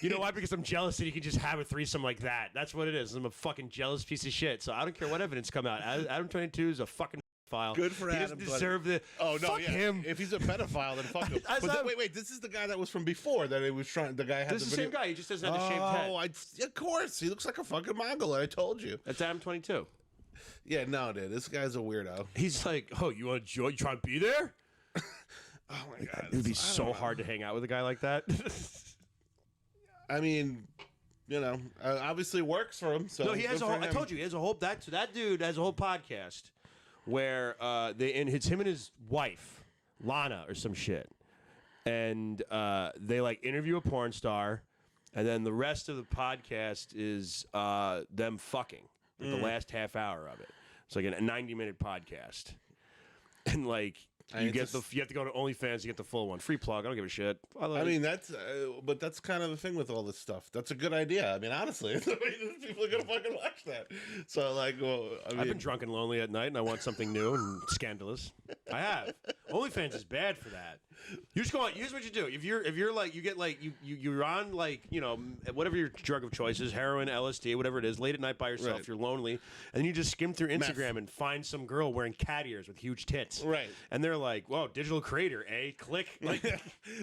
You know why? Because I'm jealous that you can just have a threesome like that. That's what it is. I'm a fucking jealous piece of shit. So I don't care what evidence come out. Adam22 is a fucking file. Good for he Adam, doesn't but- deserve the. Oh no! fuck Yeah. him. If he's a pedophile, then fuck him. As But I'm- wait. This is the guy that was from before that it was trying. The guy had This the is the video. same guy. He just doesn't have the shaved head. Oh, of course. He looks like a fucking Mongol. I told you. That's Adam22. Yeah, no, dude. This guy's a weirdo. He's like, oh, you want to join? You trying to be there? Oh my god. It would be I so don't know. hard to hang out with a guy like that. I mean, you know, obviously works for him. So No, he has good a for whole. I him. told you, he has a whole. That dude has a whole podcast where it's him and his wife, Lana or some shit, and they like interview a porn star, and then the rest of the podcast is them fucking. Like the last half hour of it. It's like a 90-minute podcast, and like. And You it's get just- you have to go to OnlyFans to get the full one. Free plug. I don't give a shit. I mean, but that's kind of the thing with all this stuff. That's a good idea. I mean, honestly, people are gonna fucking watch that. So, like, well, I mean, I've been drunk and lonely at night, and I want something new and scandalous. I have. OnlyFans is bad for that. You just go on. Here's what you do. If you're like you get like you're on like whatever your drug of choice is, heroin, LSD, whatever it is, late at night by yourself, Right. you're lonely, and then you just skim through Instagram Meth. and find some girl wearing cat ears with huge tits. Right. And they're like, "Whoa, digital creator, eh? Click." Like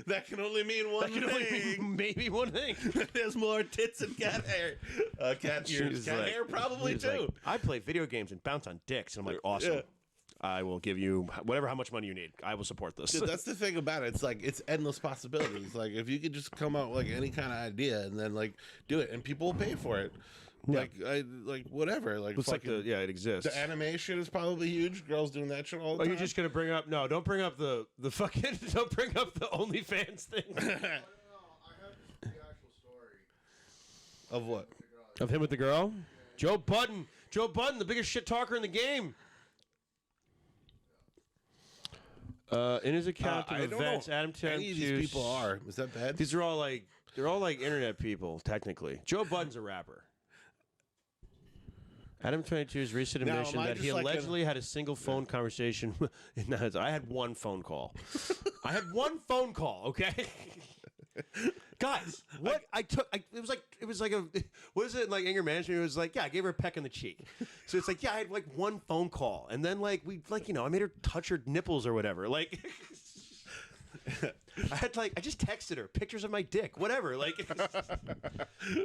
that can only mean one that can only thing. mean maybe one thing. There's more tits and cat hair. Cat ears. She's Cat like- hair probably she's too. like, I play video games and bounce on dicks, and I'm like, awesome. Yeah. I will give you how much money you need. I will support this. Dude, that's the thing about it. It's like it's endless possibilities. Like if you could just come up with like any kind of idea and then like do it, and people will pay for it. Yeah. Like whatever. Like It's like fucking- it exists. the animation is probably huge. Girls doing that shit all the Are time. you just gonna bring up? No, don't bring up the fucking. Don't bring up the OnlyFans thing I have the actual story. of what? of him with the girl. Joe Budden, the biggest shit talker in the game. In his account I of don't know events, Adam who any of these Tennant people are. Is that bad? These are all like they're all like internet people, technically. Joe Budden's a rapper. Adam22's recent Now, admission am I that he just like allegedly had a single phone conversation. I had one phone call. I had one phone call. Okay, guys, what it was like a what is it like anger management? It was like I gave her a peck in the cheek. So it's like I had like one phone call, and then like I made her touch her nipples or whatever. Like I just texted her pictures of my dick, whatever. Like.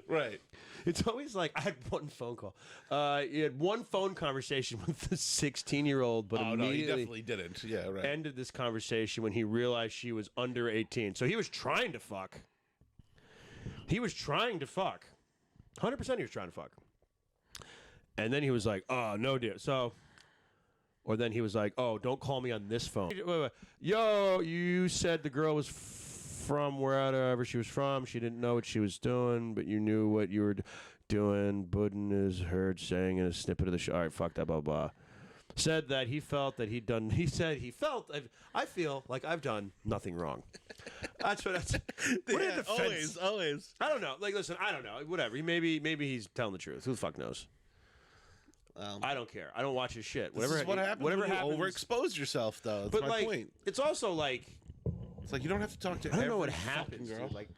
Right. It's always like I had one phone call. You had one phone conversation with the 16-year-old, but Oh no, he immediately definitely didn't. Yeah, right. ended this conversation when he realized she was under 18. So he was trying to fuck. 100% he was trying to fuck. And then he was like, "Oh no, dear." So Or then he was like, oh, don't call me on this phone. Wait. Yo, you said the girl was from wherever she was from. She didn't know what she was doing, but you knew what you were doing. Budden is heard saying in a snippet of the show. All right, fuck that, blah, blah. Said that he felt that he'd done. He said he felt. I feel like I've done nothing wrong. That's what. What Yeah, a defense. always. I don't know. Like, listen, I don't know. Whatever. Maybe he's telling the truth. Who the fuck knows? I don't care. I don't watch his shit. This is what happens when you overexpose yourself, though. That's but my like, point. it's also like, It's like you don't have to talk to I don't know every what fucking happens. girl. Dude. Like,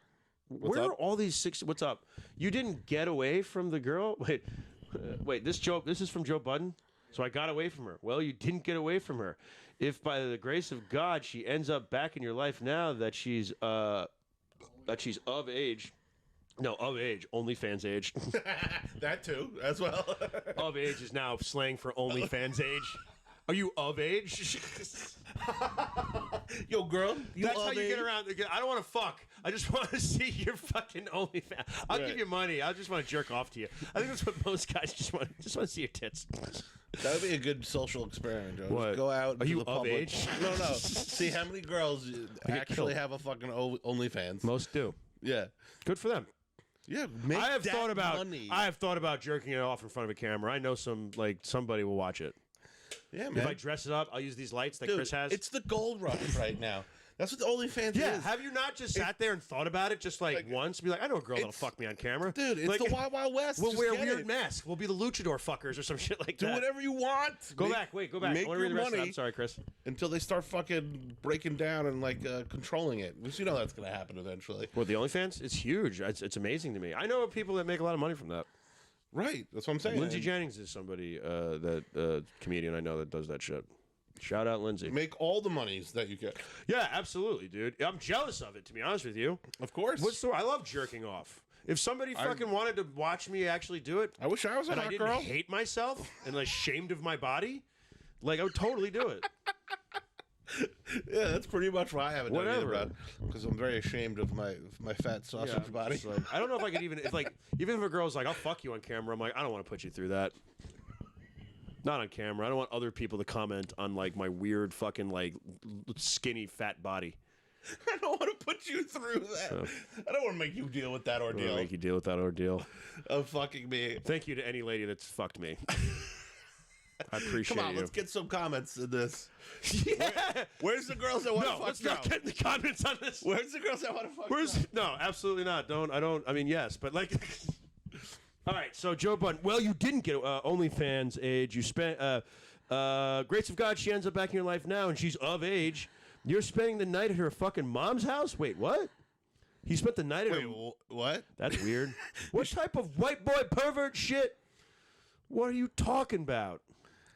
where are up? all these six? What's up? You didn't get away from the girl. Wait. This is from Joe Budden. So I got away from her. Well, you didn't get away from her. If by the grace of God she ends up back in your life now that she's of age. No, of age, OnlyFans age. That too, as well. Of age is now slang for OnlyFans age. Are you of age? Yo, girl, That's how you get around. I don't want to fuck. I just want to see your fucking OnlyFans. I'll give you money. I just want to jerk off to you. I think that's what most guys just want to see your tits. That would be a good social experiment, Joe. What? Just go out. Are to you the of public. age? No. See how many girls actually have a fucking OnlyFans. Most do. Yeah. Good for them. Yeah. Make I have that money. thought about jerking it off in front of a camera. I know somebody will watch it. Yeah, man. If I dress it up, I'll use these lights that Dude, Chris has. it's the gold rush right now. That's what the OnlyFans Yeah, is. have you not just sat there and thought about it just like once? Be like, I know a girl that'll fuck me on camera. Dude, it's like, the Wild Wild West. We'll Just wear get weird it. masks. We'll be the luchador fuckers or some shit like Do that. whatever you want. Go back. I Make want to read your the rest of that. money I'm sorry, Chris. until they start fucking breaking down and like controlling it. Because you know that's going to happen eventually. Well, the OnlyFans, it's huge. It's amazing to me. I know people that make a lot of money from that. Right. That's what I'm saying. Lindsay Jennings is somebody, that comedian I know that does that shit. Shout out, Lindsay. Make all the monies that you get. Yeah, absolutely, dude. I'm jealous of it, to be honest with you. Of course. I love jerking off. If somebody fucking wanted to watch me actually do it, I wish I was a and I hot didn't girl. hate myself and ashamed of my body, like I would totally do it. Yeah, that's pretty much why I haven't done Whatever. it about. Because I'm very ashamed of my fat sausage body. Just like, I don't know if I could even if a girl's like, I'll fuck you on camera. I'm like, I don't want to put you through that. Not on camera. I don't want other people to comment on like my weird fucking like skinny fat body. I don't want to put you through that. I don't want to make you deal with that I don't ordeal. make you deal with that ordeal. Of fucking me. Thank you to any lady that's fucked me. I appreciate Come on, you. let's get some comments in this. Yeah. Where's the girls that want to No, fuck let's not Joe? get in the comments on this. Where's the girls that want to fuck Joe? No, absolutely not. I mean, yes, but like. All right, so Joe Budden. Well, you didn't get OnlyFans age. You spent. Grace of God, she ends up back in your life now, and she's of age. You're spending the night at her fucking mom's house? Wait, what? He spent the night at Wait, her. what? That's weird. What type of white boy pervert shit? What are you talking about?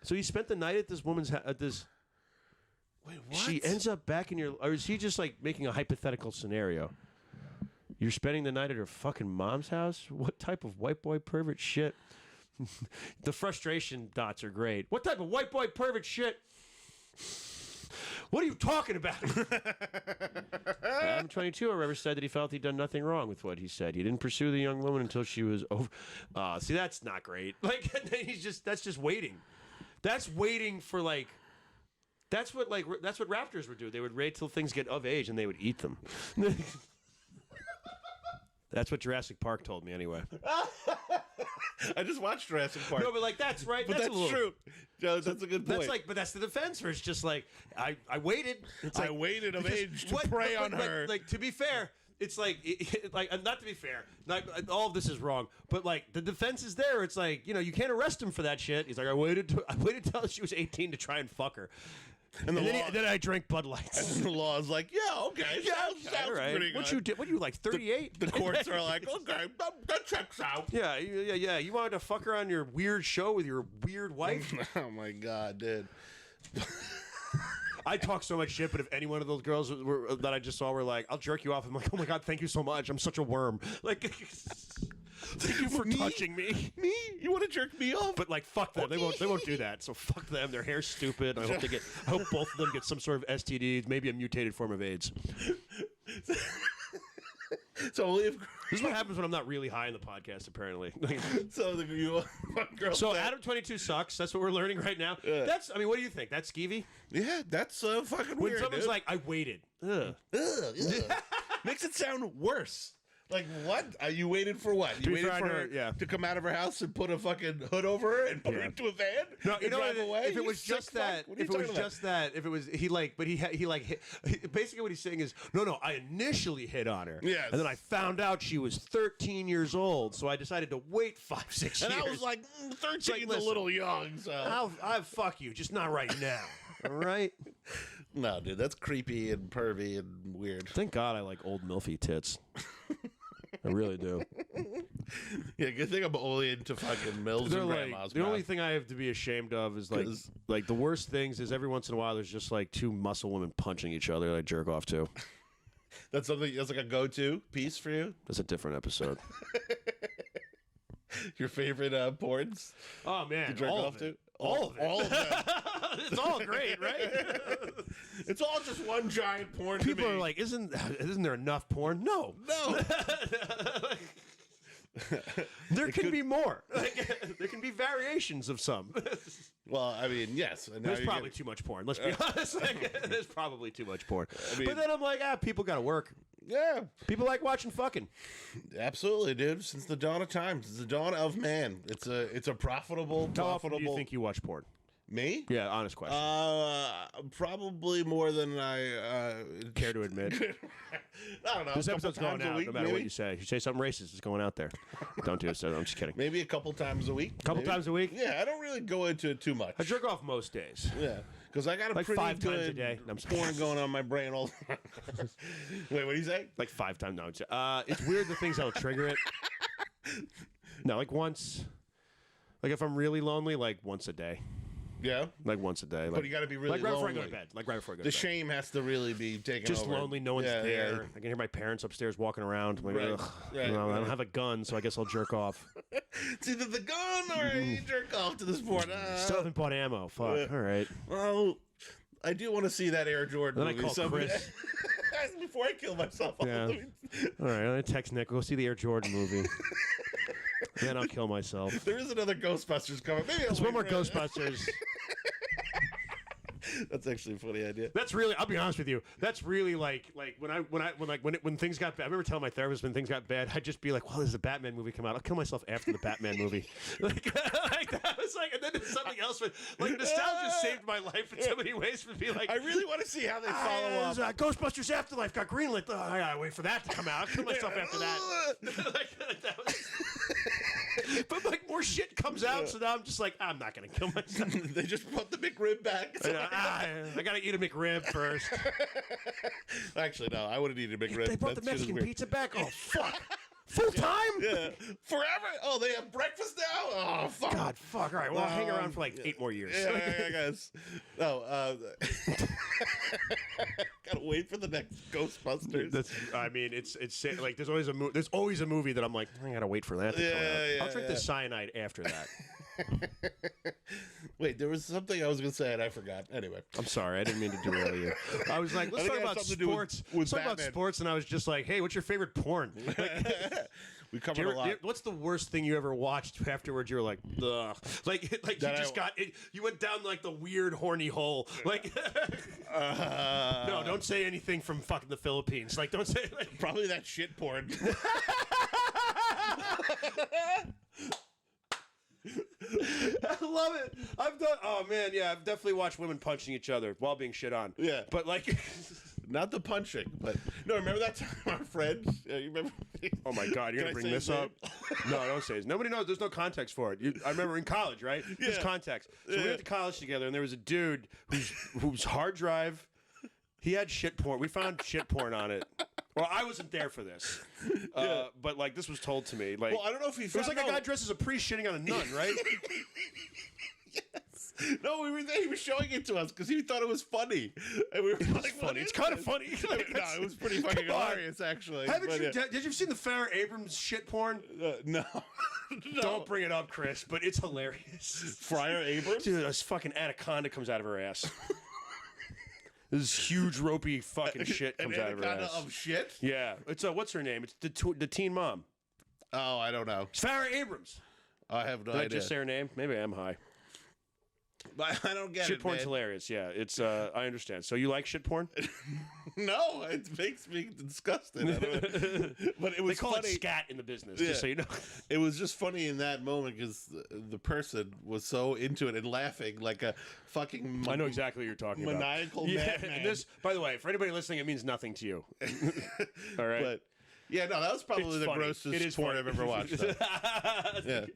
So he spent the night at this woman's at this. Wait, what? She ends up back in your. Or is he just like making a hypothetical scenario? You're spending the night at her fucking mom's house? What type of white boy pervert shit? The frustration dots are great. What type of white boy pervert shit? What are you talking about? Adam 22, however, said that he felt he'd done nothing wrong with what he said. He didn't pursue the young woman until she was over. See, that's not great. Like, that's just waiting. That's waiting for like. That's what raptors would do. They would wait till things get of age and they would eat them. That's what Jurassic Park told me, anyway. I just watched Jurassic Park. No, but like that's right. But that's true. Joe, that's a good point. That's like, but that's the defense. Where it's just like I waited. It's I like, waited of because age to prey on her. Like to be fair, it's like not to be fair. Not all of this is wrong, but like the defense is there. It's like you can't arrest him for that shit. He's like I waited till she was 18 to try and fuck her. And then I drank Bud Lights. And the law is like, yeah, okay, sounds all right. pretty good. What you like 38? The courts are like, okay, that checks out. Yeah. You wanted to fuck her on your weird show with your weird wife? Oh my god, dude. I talk so much shit, but if any one of those girls that I just saw were like, I'll jerk you off, I'm like, oh my god, thank you so much. I'm such a worm. Like, thank you for touching me. Me? You want to jerk me off? But like, fuck them. They won't do that. So fuck them. Their hair's stupid. I hope both of them get some sort of STDs, maybe a mutated form of AIDS. So only if This is what happens when I'm not really high in the podcast, apparently. so you girl. So Adam 22 sucks. That's what we're learning right now. Yeah. I mean, what do you think? That's skeevy? Yeah, that's fucking When weird. someone's dude. like, I waited. Ugh. Makes it sound worse. Like what? You waited for what? You be waited fair, I for know, her yeah. to come out of her house and put a fucking hood over her and put her Yeah. into a van? No, you and know drive what? away? If it You was sick just fuck? that, What are you if it was talking about? just that, if it was basically what he's saying is, no, I initially hit on her, Yes. and then I found out she was 13 years old, so I decided to wait 5-6 years. And I was like, 13's like, a listen, little young, so. I'll fuck you, just not right now. All right. No, dude, that's creepy and pervy and weird. Thank God I like old milfy tits. I really do. Yeah, good thing I'm only into fucking mills They're and like grandmas. the bro. only thing I have to be ashamed of is 'Cause- like the worst things is every once in a while there's just like two muscle women punching each other that I jerk off to. That's something that's like a go-to piece for you. That's a different episode. Your favorite porns Oh man, to jerk all off of to? it. All of it. All of them. It's all great, right? It's all just one giant porn. to People me. are like, isn't there enough porn? No. no. There can be more. Like, there can be variations of some. Well, I mean, yes. And now There's you're probably getting- too much porn. Let's be honest. Like, there's probably too much porn. mean- but then I'm like, people got to work. Yeah, People like watching fucking. absolutely, dude. Since the dawn of times, it's the dawn of man. It's a profitable, How often profitable. do you think you watch porn? Me? Yeah, honest question. Probably more than I Care to admit. I don't know. This a couple episode's going times a out week, no matter maybe? what you say. If you say something racist, it's going out there. Don't do it. So I'm just kidding. Maybe a couple times a week. Couple maybe? times a week? Yeah, I don't really go into it too much. I jerk off most days. Yeah, because I got a Like pretty 5 good times a day. No, I'm sorry. porn going on in my brain all. Wait, what do you say? Like 5 times. No, it's weird the things that'll trigger it. No, like once. Like if I'm really lonely, like once a day. Yeah, Like once a day. Like, but you got to be really like right before I go lonely. to bed. Like right before I go to The bed. shame has to really be taken Just over. lonely, no one's Yeah, there. yeah. I can hear my parents upstairs walking around. I'm like, Right, ugh. right, You know, I right. don't have a gun, so I guess I'll jerk off. It's either the gun or you jerk off to this porn. Still haven't bought ammo. Fuck. All right. Well, I do want to see that Air Jordan Then I movie. call someday. Chris. Before I kill myself. Yeah. All right. I'm gonna text Nick. Go see the Air Jordan movie. Then I'll kill myself. There is another Ghostbusters coming. Maybe I'll There's one wait more for it. Ghostbusters. That's actually a funny idea. That's really. I'll be honest with you. That's really like when things got bad. I remember telling my therapist when things got bad, I'd just be like, "Well, there's a Batman movie come out. I'll kill myself after the Batman movie." like that was like, and then there's something else. But like nostalgia saved my life in so many ways. For be like, I really want to see how they follow up. Ghostbusters Afterlife got greenlit. Oh, I gotta wait for that to come out. I'll kill myself after that. That was. But like more shit comes out, so now I'm just like, I'm not gonna kill myself. They just brought the McRib back. I gotta eat a McRib first. Actually, no, I would have eaten a McRib. They brought the That shit is Mexican weird. pizza back. Oh fuck! Full time? Yeah, forever. Oh, they have breakfast now. Oh fuck. God, fuck. All right, well, I'll hang around for like 8 more years. Yeah, I guess. No, gotta wait for the next Ghostbusters. That's. I mean, it's like there's always a movie that I'm like, I gotta wait for that to come out. Yeah, I'll drink yeah. the cyanide after that. Wait, there was something I was gonna say and I forgot. Anyway, I'm sorry, I didn't mean to derail you. I was like, let's I think talk it has about something to do with- sports. with Let's talk about Batman. sports, and I was just like, hey, what's your favorite porn? we covered a lot. What's the worst thing you ever watched afterwards? You were like, ugh. Like you That just I- you went down like the weird horny hole. Like, no, don't say anything from fucking the Philippines. Like, don't say. Like, Probably that shit porn. I love it. I've done. Oh man, yeah, I've definitely watched women punching each other while being shit on. Yeah. but like. Not the punching, but no. Remember that time our friends? You remember? Oh my God! You're Can gonna I bring say this his up? No, don't say it. Nobody knows. There's no context for it. I remember in college, right? There's Yeah. context. So we Yeah. went to college together, and there was a dude whose hard drive, he had shit porn. We found shit porn on it. Well, I wasn't there for this, but like this was told to me. Like, Well, I don't know if he. it was like a guy dressed as a priest shitting on a nun, right? No, we were there. He was showing it to us because he thought it was funny, and we were like, Funny. "What It's is kind of this?" funny. Like, No, it was pretty fucking Come on. hilarious, actually. Haven't but, you? yeah. Did you see the Farrah Abrams shit porn? No. No. Don't bring it up, Chris. But it's hilarious. Friar Abrams. Dude, this fucking anaconda comes out of her ass. This huge ropey fucking shit comes out of her anaconda ass. of shit. Yeah, it's what's her name? It's the teen mom. Oh, I don't know. It's Farrah Abrams. I have no Did I idea. just say her name? Maybe I am high. But I don't get Shit it, porn's man. hilarious. Yeah, it's. I understand. So you like shit porn? No, it makes me disgusted. I don't- but it was They call funny. it scat in the business, Yeah. just so you know. It was just funny in that moment because the person was so into it and laughing like a fucking. I know exactly what you're talking maniacal about. Yeah, madman. and this, by the way, for anybody listening, it means nothing to you. All right. But yeah, no, that was probably It's the funny. grossest It is porn funny. I've ever watched. Though. Yeah,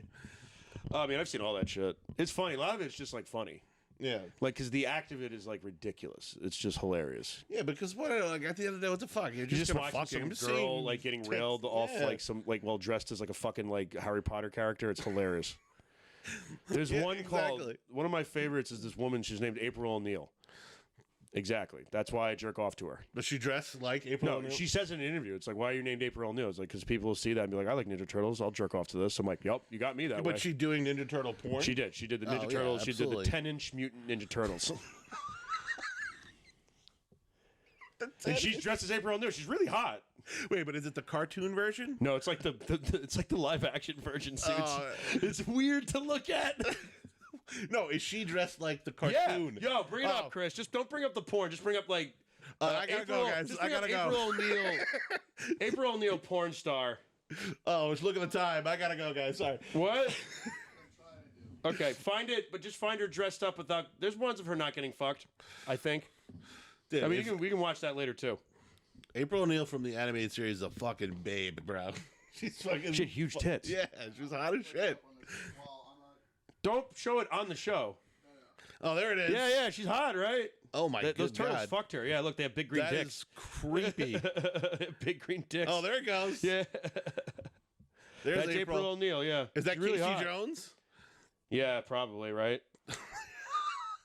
I mean, I've seen all that shit. It's funny. A lot of it's just like funny. yeah, Like, because the act of it is like ridiculous. It's just hilarious. yeah. Because what? Like at the end of the day, what the fuck? You're You're just just gonna watching fuck some him. I'm just girl seeing like getting tits. railed off Yeah. like some like well dressed as like a fucking like Harry Potter character. It's hilarious. There's Yeah, one called exactly. one of my favorites is this woman. She's named April O'Neil. Exactly. That's why I jerk off to her. Does she dress like April? No, O'Neil? she says in an interview, it's like, why are you named April O'Neil? It's like, because people will see that and be like, I like Ninja Turtles. I'll jerk off to this. I'm like, yep, you got me that way. But she doing Ninja Turtle porn? She did. She did the Ninja Oh, yeah, Turtles. She did the absolutely. 10-inch Mutant Ninja Turtles. And she's dressed as April O'Neil. She's really hot. Wait, but is it the cartoon version? No, it's like the it's like the live action version. So Oh. it's weird to look at. No, is she dressed like the Yeah. cartoon? Yo, bring it Oh. up, Chris. Just don't bring up the porn. Just bring up like. I gotta go, guys. Just I bring up gotta go. April O'Neil. April O'Neil porn star. Oh, it's look at the time. I gotta go, guys. Sorry. What? Okay, find it, but just find her dressed up without. There's ones of her not getting fucked. I think. Dude, I mean, if- we can watch that later too. April O'Neil from the animated series is a fucking babe, bro. She's fucking. She had huge tits. Yeah, she's hot as shit. Don't show it on the show. Oh, there it is. Yeah, she's hot, right? Oh my Those good turtles God. fucked her. Yeah, look, they have big green That dicks. is creepy. Big green dicks. Oh, there it goes. Yeah. There's That's April O'Neil, yeah. Is that She's really Casey hot. Jones? Yeah, probably, right?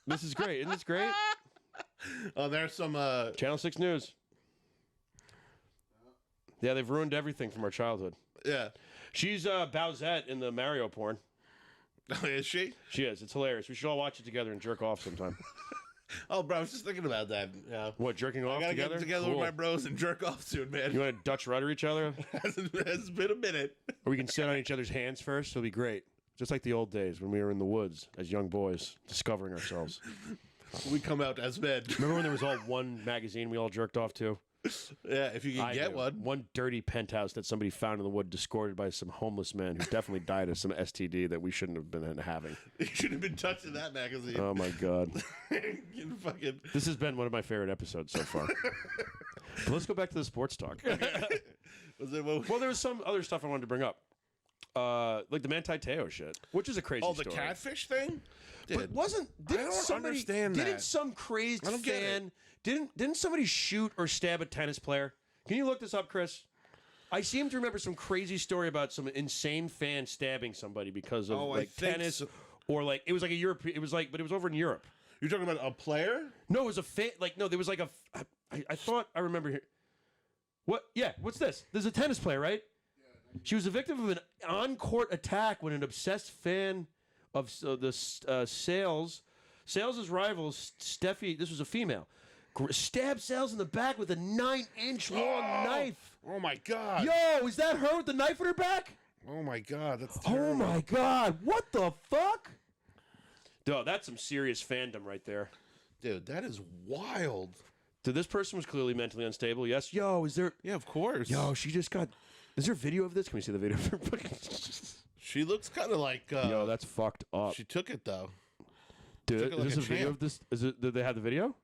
This is great. Isn't this great? Oh, there's some. Channel 6 News. Yeah, they've ruined everything from our childhood. Yeah. She's Bowsette in the Mario porn. Is she? She is. It's hilarious. We should all watch it together and jerk off sometime. Oh, bro, I was just thinking about that. Yeah. What, jerking I off gotta together? get together Cool. with my bros and jerk off soon, man. You want to Dutch rudder each other? It's been a minute. Or we can sit on each other's hands first. It'll be great. Just like the old days when we were in the woods as young boys, discovering ourselves. We come out as men. Remember when there was all one magazine we all jerked off to? Yeah, if you can I get do. one. One dirty penthouse that somebody found in the wood, discorded by some homeless man who definitely died of some STD that we shouldn't have been having. You should have been touching that magazine. Oh my God. You fucking. This has been one of my favorite episodes so far. But let's go back to the sports talk. Was it? What, Well, there was some other stuff I wanted to bring up. Like the Manti Te'o shit, which is a crazy oh, the story. catfish thing? But didn't don't somebody, understand didn't that. some crazed I don't get fan, didn't somebody shoot or stab a tennis player? Can you look this up, Chris? I seem to remember some crazy story about some insane fan stabbing somebody because of Oh, I like think tennis so. or like it was like a European. It was like, but it was over in Europe. You're talking about a player? No, it was a fan. Like no, there was like a. I thought I remember here. What? Yeah. What's this? There's a tennis player, right? She was a victim of an on-court attack when an obsessed fan of Sales' rivals, Steffi, this was a female, stabbed Sales in the back with a 9-inch long knife. Oh my God. Yo, is that her with the knife in her back? Oh my God. That's Oh terrible. my God, what the fuck? Dude, that's some serious fandom right there. Dude, that is wild. Dude, this person was clearly mentally unstable. Yes. Yo, is there? Yeah, of course. Yo, she just got. Is there video of this? Can we see the video? She looks kind of like. Yo, that's fucked up. She took it though. Dude, took it is like this a a video champ. of this? Is it? Did they have the video?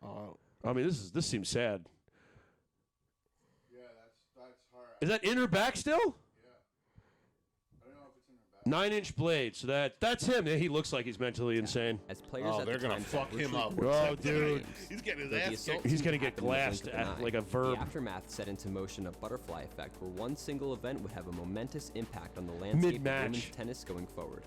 Oh. I mean, this seems sad. Yeah, that's hard. Is that in her back still? I don't know if it's in her back. 9-inch blade. So that's him. Yeah, he looks like he's mentally insane. As players Oh, at they're the gonna time fuck set him virtually up. Oh, dude. He's getting his The ass assault kicked. He's seemed gonna to get happen in the glassed blink of an eye. like a verb. The aftermath set into motion a butterfly effect where one single event would have a momentous impact on the landscape of Mid-match. women's tennis going forward.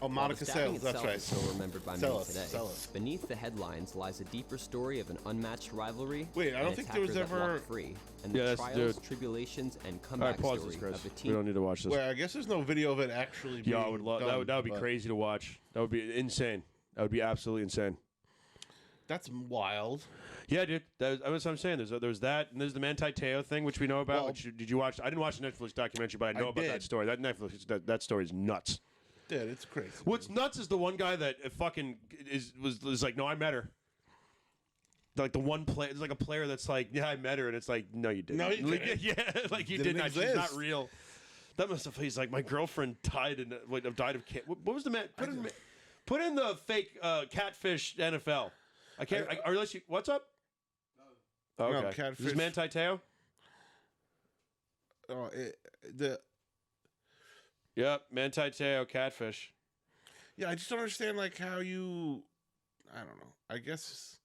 Oh, While Monica the stabbing Sales. That's itself right. is still remembered by many Sell us, today. sell us. Beneath the headlines lies a deeper story of an unmatched rivalry. Wait, I don't an think there was attacker that ever- walked free, and Yeah, the that's the trials, dude. tribulations, and All comeback right, pause story this, Chris. of a We team. don't need to watch this. Well, I guess there's no video of it actually being Yo, I would love done, that. Would be but- crazy to watch. That would be insane. That would be absolutely insane. That's wild. Yeah, dude. That's what I'm saying. There's that, and there's the Manti Te'o thing, which we know about. Well, Did you watch? I didn't watch the Netflix documentary, but I know about that story. That story is nuts. Dude, it's crazy. What's nuts is the one guy that fucking was like, no, I met her. Like the one player, there's like a player that's like, yeah, I met her, and it's like, no, you didn't. No, you didn't. Yeah, like you Didn't did not. She's exist. not real. That must have. He's like, my girlfriend died of cancer. What was the man? Put in the fake catfish NFL. I can't. Or unless you. What's up? No. Okay. No, catfish. Is this Manti Te'o? Oh, Yep, Manti Te'o, catfish. Yeah, I just don't understand like how you. I don't know. I guess.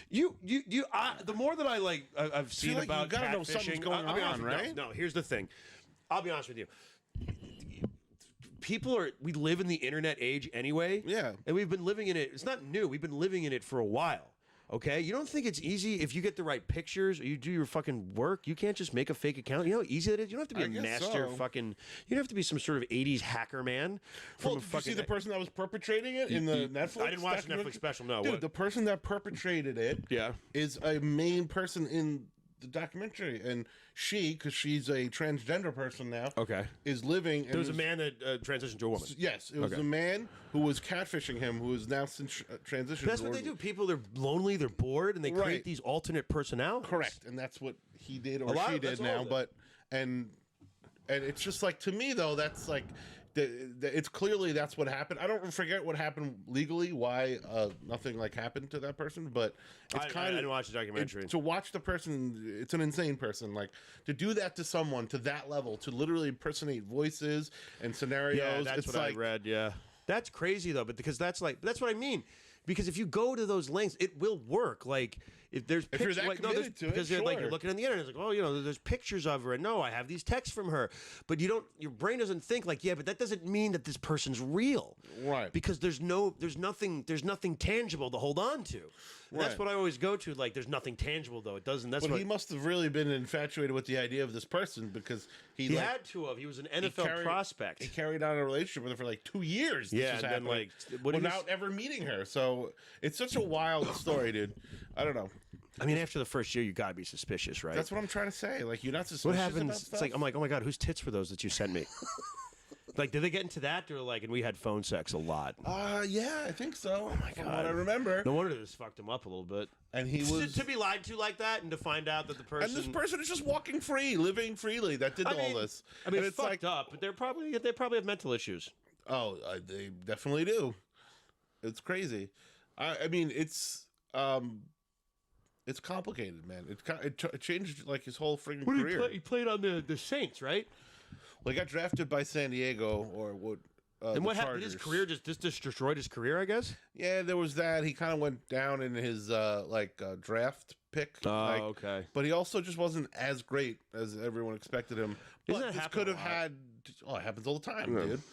The more that I've seen like about you gotta know something's catfishing, going I'll be honest on, with you. right? No, here's the thing. I'll be honest with you. We live in the internet age anyway. Yeah. And we've been living in it. It's not new. We've been living in it for a while. Okay? You don't think it's easy if you get the right pictures or you do your fucking work? You can't just make a fake account. You know how easy it is? You don't have to be a master fucking... You don't have to be some sort of 80s hacker man. Well, did you see the person that was perpetrating it in the Netflix? I didn't watch the Netflix special, no. Dude, the person that perpetrated it is a main person in the documentary. And she, because she's a transgender person now, is living... There was a man that transitioned to a woman. Yes, it was a man who was catfishing him, who is now since transitioned. That's what they do. People, they're lonely, they're bored, and they create these alternate personalities. Correct, and that's what he did or she did now. But and it's just like, to me though, that's like it's clearly that's what happened. I don't forget what happened legally, why nothing like happened to that person, but it's kind of... I didn't watch the documentary. To watch the person, it's an insane person. Like, to do that to someone to that level, to literally impersonate voices and scenarios. Yeah, that's what I read, yeah. That's crazy, though, but because that's what I mean. Because if you go to those lengths, it will work. Like, if there's pictures, you're that committed to it, because sure. you're looking on the internet, it's like, oh, there's pictures of her, and no, I have these texts from her, but your brain doesn't think like, yeah, but that doesn't mean that this person's real, right? Because there's nothing tangible to hold on to. That's what I always go to. Like, there's nothing tangible though. It doesn't. That's he must have really been infatuated with the idea of this person, because he had to have. He was an NFL prospect. He carried on a relationship with her for like 2 years. Yeah, and then without ever meeting her. So it's such a wild story, dude. I don't know. I mean, after the first year, you got to be suspicious, right? That's what I'm trying to say. Like, you're not suspicious. What happens? About stuff? It's like, I'm like, oh my god, whose tits were those that you sent me? Like, did they get into that, or like, and we had phone sex a lot? Yeah, I think so. Oh my god, from what I remember. No wonder this fucked him up a little bit. And he was to be lied to like that, and to find out that the person and this person is just walking free, living freely. That did all this. I mean, and it's fucked up, but they probably have mental issues. Oh, they definitely do. It's crazy. I mean, it's complicated, man. It changed like his whole freaking career. He played on the Saints, right? Well, he got drafted by San Diego, or what? And what happened? His career just destroyed his career, I guess. Yeah, there was that. He kind of went down in his draft pick. Oh, okay. But he also just wasn't as great as everyone expected him. But this could have had. Oh, it happens all the time, dude.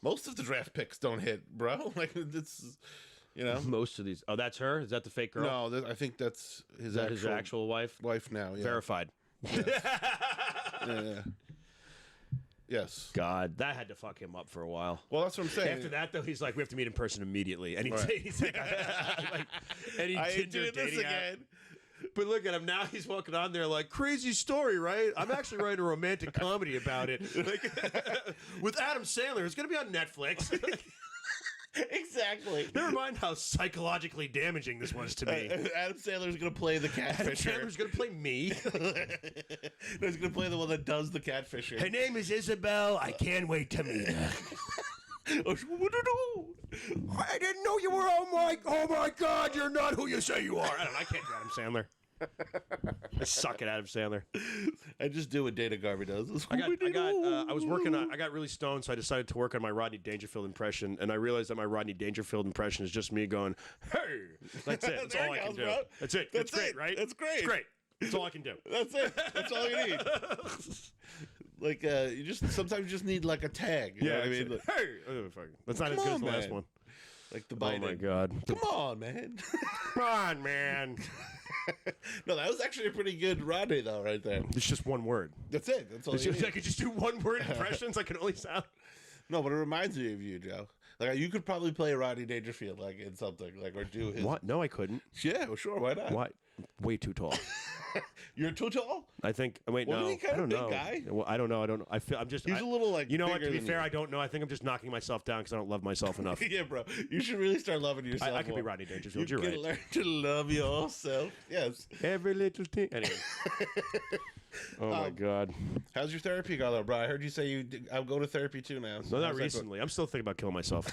Most of the draft picks don't hit, bro. Like, it's. You know, most of these. Oh, that's her. Is that the fake girl? No, I think that's his actual wife. Wife now, yeah. Verified. Yes. Yeah. Yes. God, that had to fuck him up for a while. Well, that's what I'm saying. After that, though, he's like, we have to meet in person immediately, and he's like, any Tinder dating app. But look at him now. He's walking on there like, crazy story, right? I'm actually writing a romantic comedy about it, like, with Adam Sandler. It's gonna be on Netflix. Exactly. Never mind how psychologically damaging this was to me. Adam Sandler's going to play the catfisher. Adam Sandler's going to play me. He's going to play the one that does the catfishing. Her name is Isabel. I can't wait to meet her. I didn't know you were. Oh my God! You're not who you say you are. I can't do Adam Sandler. I suck at Adam Sandler. I just do what Dana Garvey does. I got really stoned, so I decided to work on my Rodney Dangerfield impression, and I realized that my Rodney Dangerfield impression is just me going, "Hey!" That's it. That's all I can do. Bro. That's it. That's great, right? That's great. It's great. That's all I can do. That's it. That's all you need. Like, sometimes you just need like a tag. You know what I mean? Like, hey! That's not as good as the last one. Like the Biden. Oh my God! Come on, man. Come on, man. No, that was actually a pretty good Rodney, though, right there. It's just one word. That's it. That's all. I could just do one word impressions. I can only sound. No, but it reminds me of you, Joe. Like you could probably play Rodney Dangerfield like in something like or do his. What? No, I couldn't. Yeah, well, sure. Why not? Why? Way too tall. You're too tall. I think. Wait, Wasn't no. he kind I don't of big know. guy? Well, I don't know. I don't know. I feel. I'm just. He's a little like. You know what? To be bigger fair, than I don't know. I think I'm just knocking myself down because I don't love myself enough. you. Yeah, bro. You should really start loving yourself. I could be more. Rodney Dangerfield. You You're can right. learn to love yourself. Yes. Every little thing. Anyway. Oh my God. How's your therapy going, though, bro? I heard you say I'll go to therapy too now. So No, not how's that going? recently. I'm still thinking about killing myself.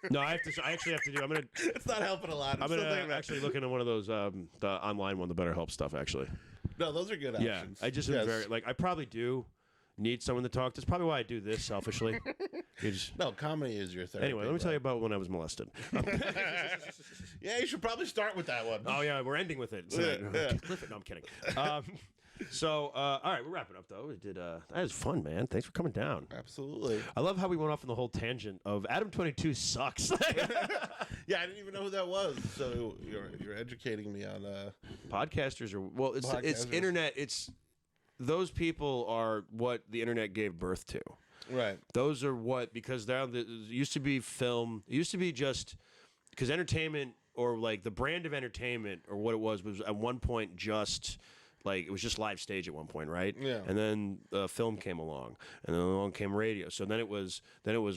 No, I actually have to do. I'm gonna. It's not helping a lot. I'm gonna actually look into one of those the online one, the BetterHelp stuff. Actually. No, those are good Yeah, options. I just am very like. I probably do need someone to talk to. That's probably why I do this selfishly. No, comedy is your therapy. Anyway, let me tell you about when I was molested. Yeah, you should probably start with that one. Oh yeah, we're ending with it. So Cliff it. No, I'm kidding. So all right, we're wrapping up though. We did. That was fun, man. Thanks for coming down. Absolutely. I love how we went off on the whole tangent of Adam 22 sucks. Yeah, I didn't even know who that was. So you're educating me on Podcasters are it's Podcasters. internet. It's those people are what the internet gave birth to. right. Those are what because now it used to be film. It used to be just because entertainment or like the brand of entertainment or what it was at one point just. Like it was just live stage at one point, right? Yeah. And then film came along, and then along came radio. So then it was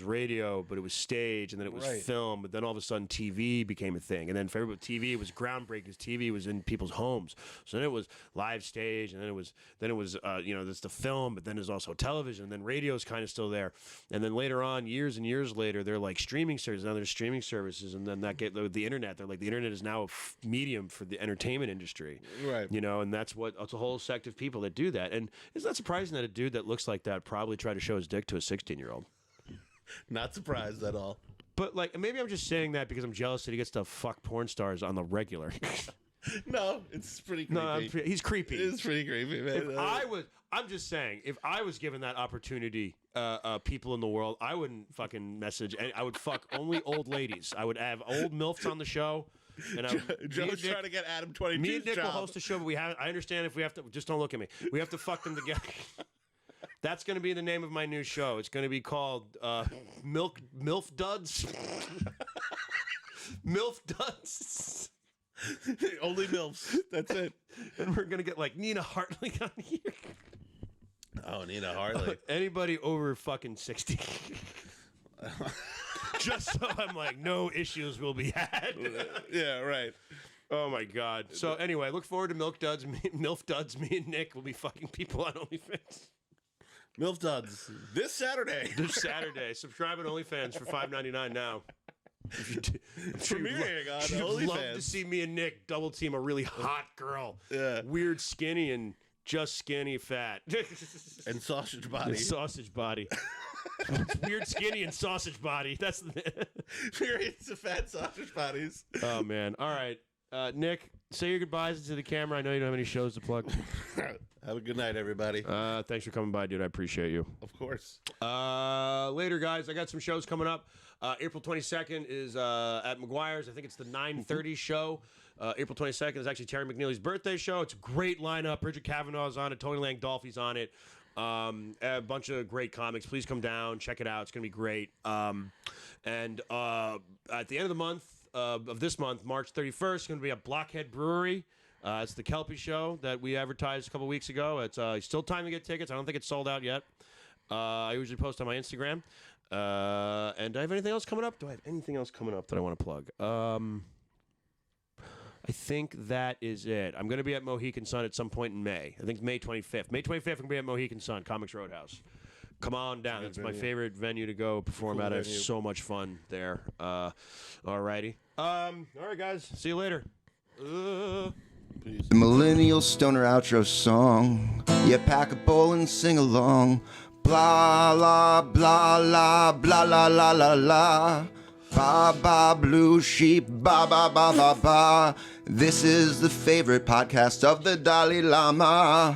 radio, but it was stage, and then it was Right. film. But then all of a sudden, TV became a thing. And then for everybody, TV was groundbreaking. Because TV was in people's homes. So then it was live stage, and then it was there's the film, but then there's also television. And then radio's kind of still there. And then later on, years and years later, they're like streaming services. Now there's streaming services, and then that get the internet. They're like the internet is now a medium for the entertainment industry. Right. You know, and that's a whole sect of people that do that. And it's not surprising that a dude that looks like that probably tried to show his dick to a 16-year-old. Not surprised at all. But like, maybe I'm just saying that because I'm jealous that he gets to fuck porn stars on the regular. No, it's pretty creepy. No, he's creepy. It is pretty creepy, man. I'm just saying, if I was given that opportunity, people in the world, I wouldn't fucking message. I would fuck only old ladies. I would have old MILFs on the show. And Joe's trying to get Adam 22's Me and Nick job. will host a show, but I understand if we have to. Just don't look at me. We have to fuck them together. That's going to be the name of my new show. It's going to be called MILF Duds. MILF Duds. Only MILFs. That's it. And we're going to get like Nina Hartley on here. Oh, Nina Hartley. Anybody over fucking 60. Just so I'm like, no issues will be had. Yeah, right. Oh my God. So anyway, look forward to MILF Duds. Me and Nick will be fucking people on OnlyFans. MILF Duds. This Saturday. This Saturday. Subscribe at OnlyFans for $5.99 now. Premiering on You'd love OnlyFans. to see me and Nick double team a really hot girl. Yeah. Weird skinny and just skinny fat. And sausage body. And sausage body. Weird skinny and sausage body. That's the Periods of fat sausage bodies. Oh man. All right. Nick, say your goodbyes to the camera. I know you don't have any shows to plug. Have a good night, everybody. Thanks for coming by, dude. I appreciate you. Of course. Later, guys. I got some shows coming up. April 22nd is at McGuire's. I think it's the 9:30 show. April 22nd is actually Terry McNeely's birthday show. It's a great lineup. Bridget Kavanaugh's on it. Tony Langdolfi's on it. A bunch of great comics. Please come down. Check it out. It's going to be great. And at the end of the month, of this month, March 31st, it's going to be at Blockhead Brewery. It's the Kelpie show that we advertised a couple weeks ago. It's still time to get tickets. I don't think it's sold out yet. I usually post on my Instagram. And do I have anything else coming up? Do I have anything else coming up that I want to plug? I think that is it. I'm going to be at Mohegan Sun at some point in May. I think May 25th. May 25th, I'm going to be at Mohegan Sun, Comics Roadhouse. Come on down. That's my favorite venue to go perform at. I have so much fun there. All righty. All right, guys. See you later. The Millennial Stoner outro song. You pack a bowl and sing along. Blah, la, blah, la, blah, la, la, la, la. Ba, ba, blue sheep, ba, ba, ba, ba, ba. This is the favorite podcast of the Dalai Lama.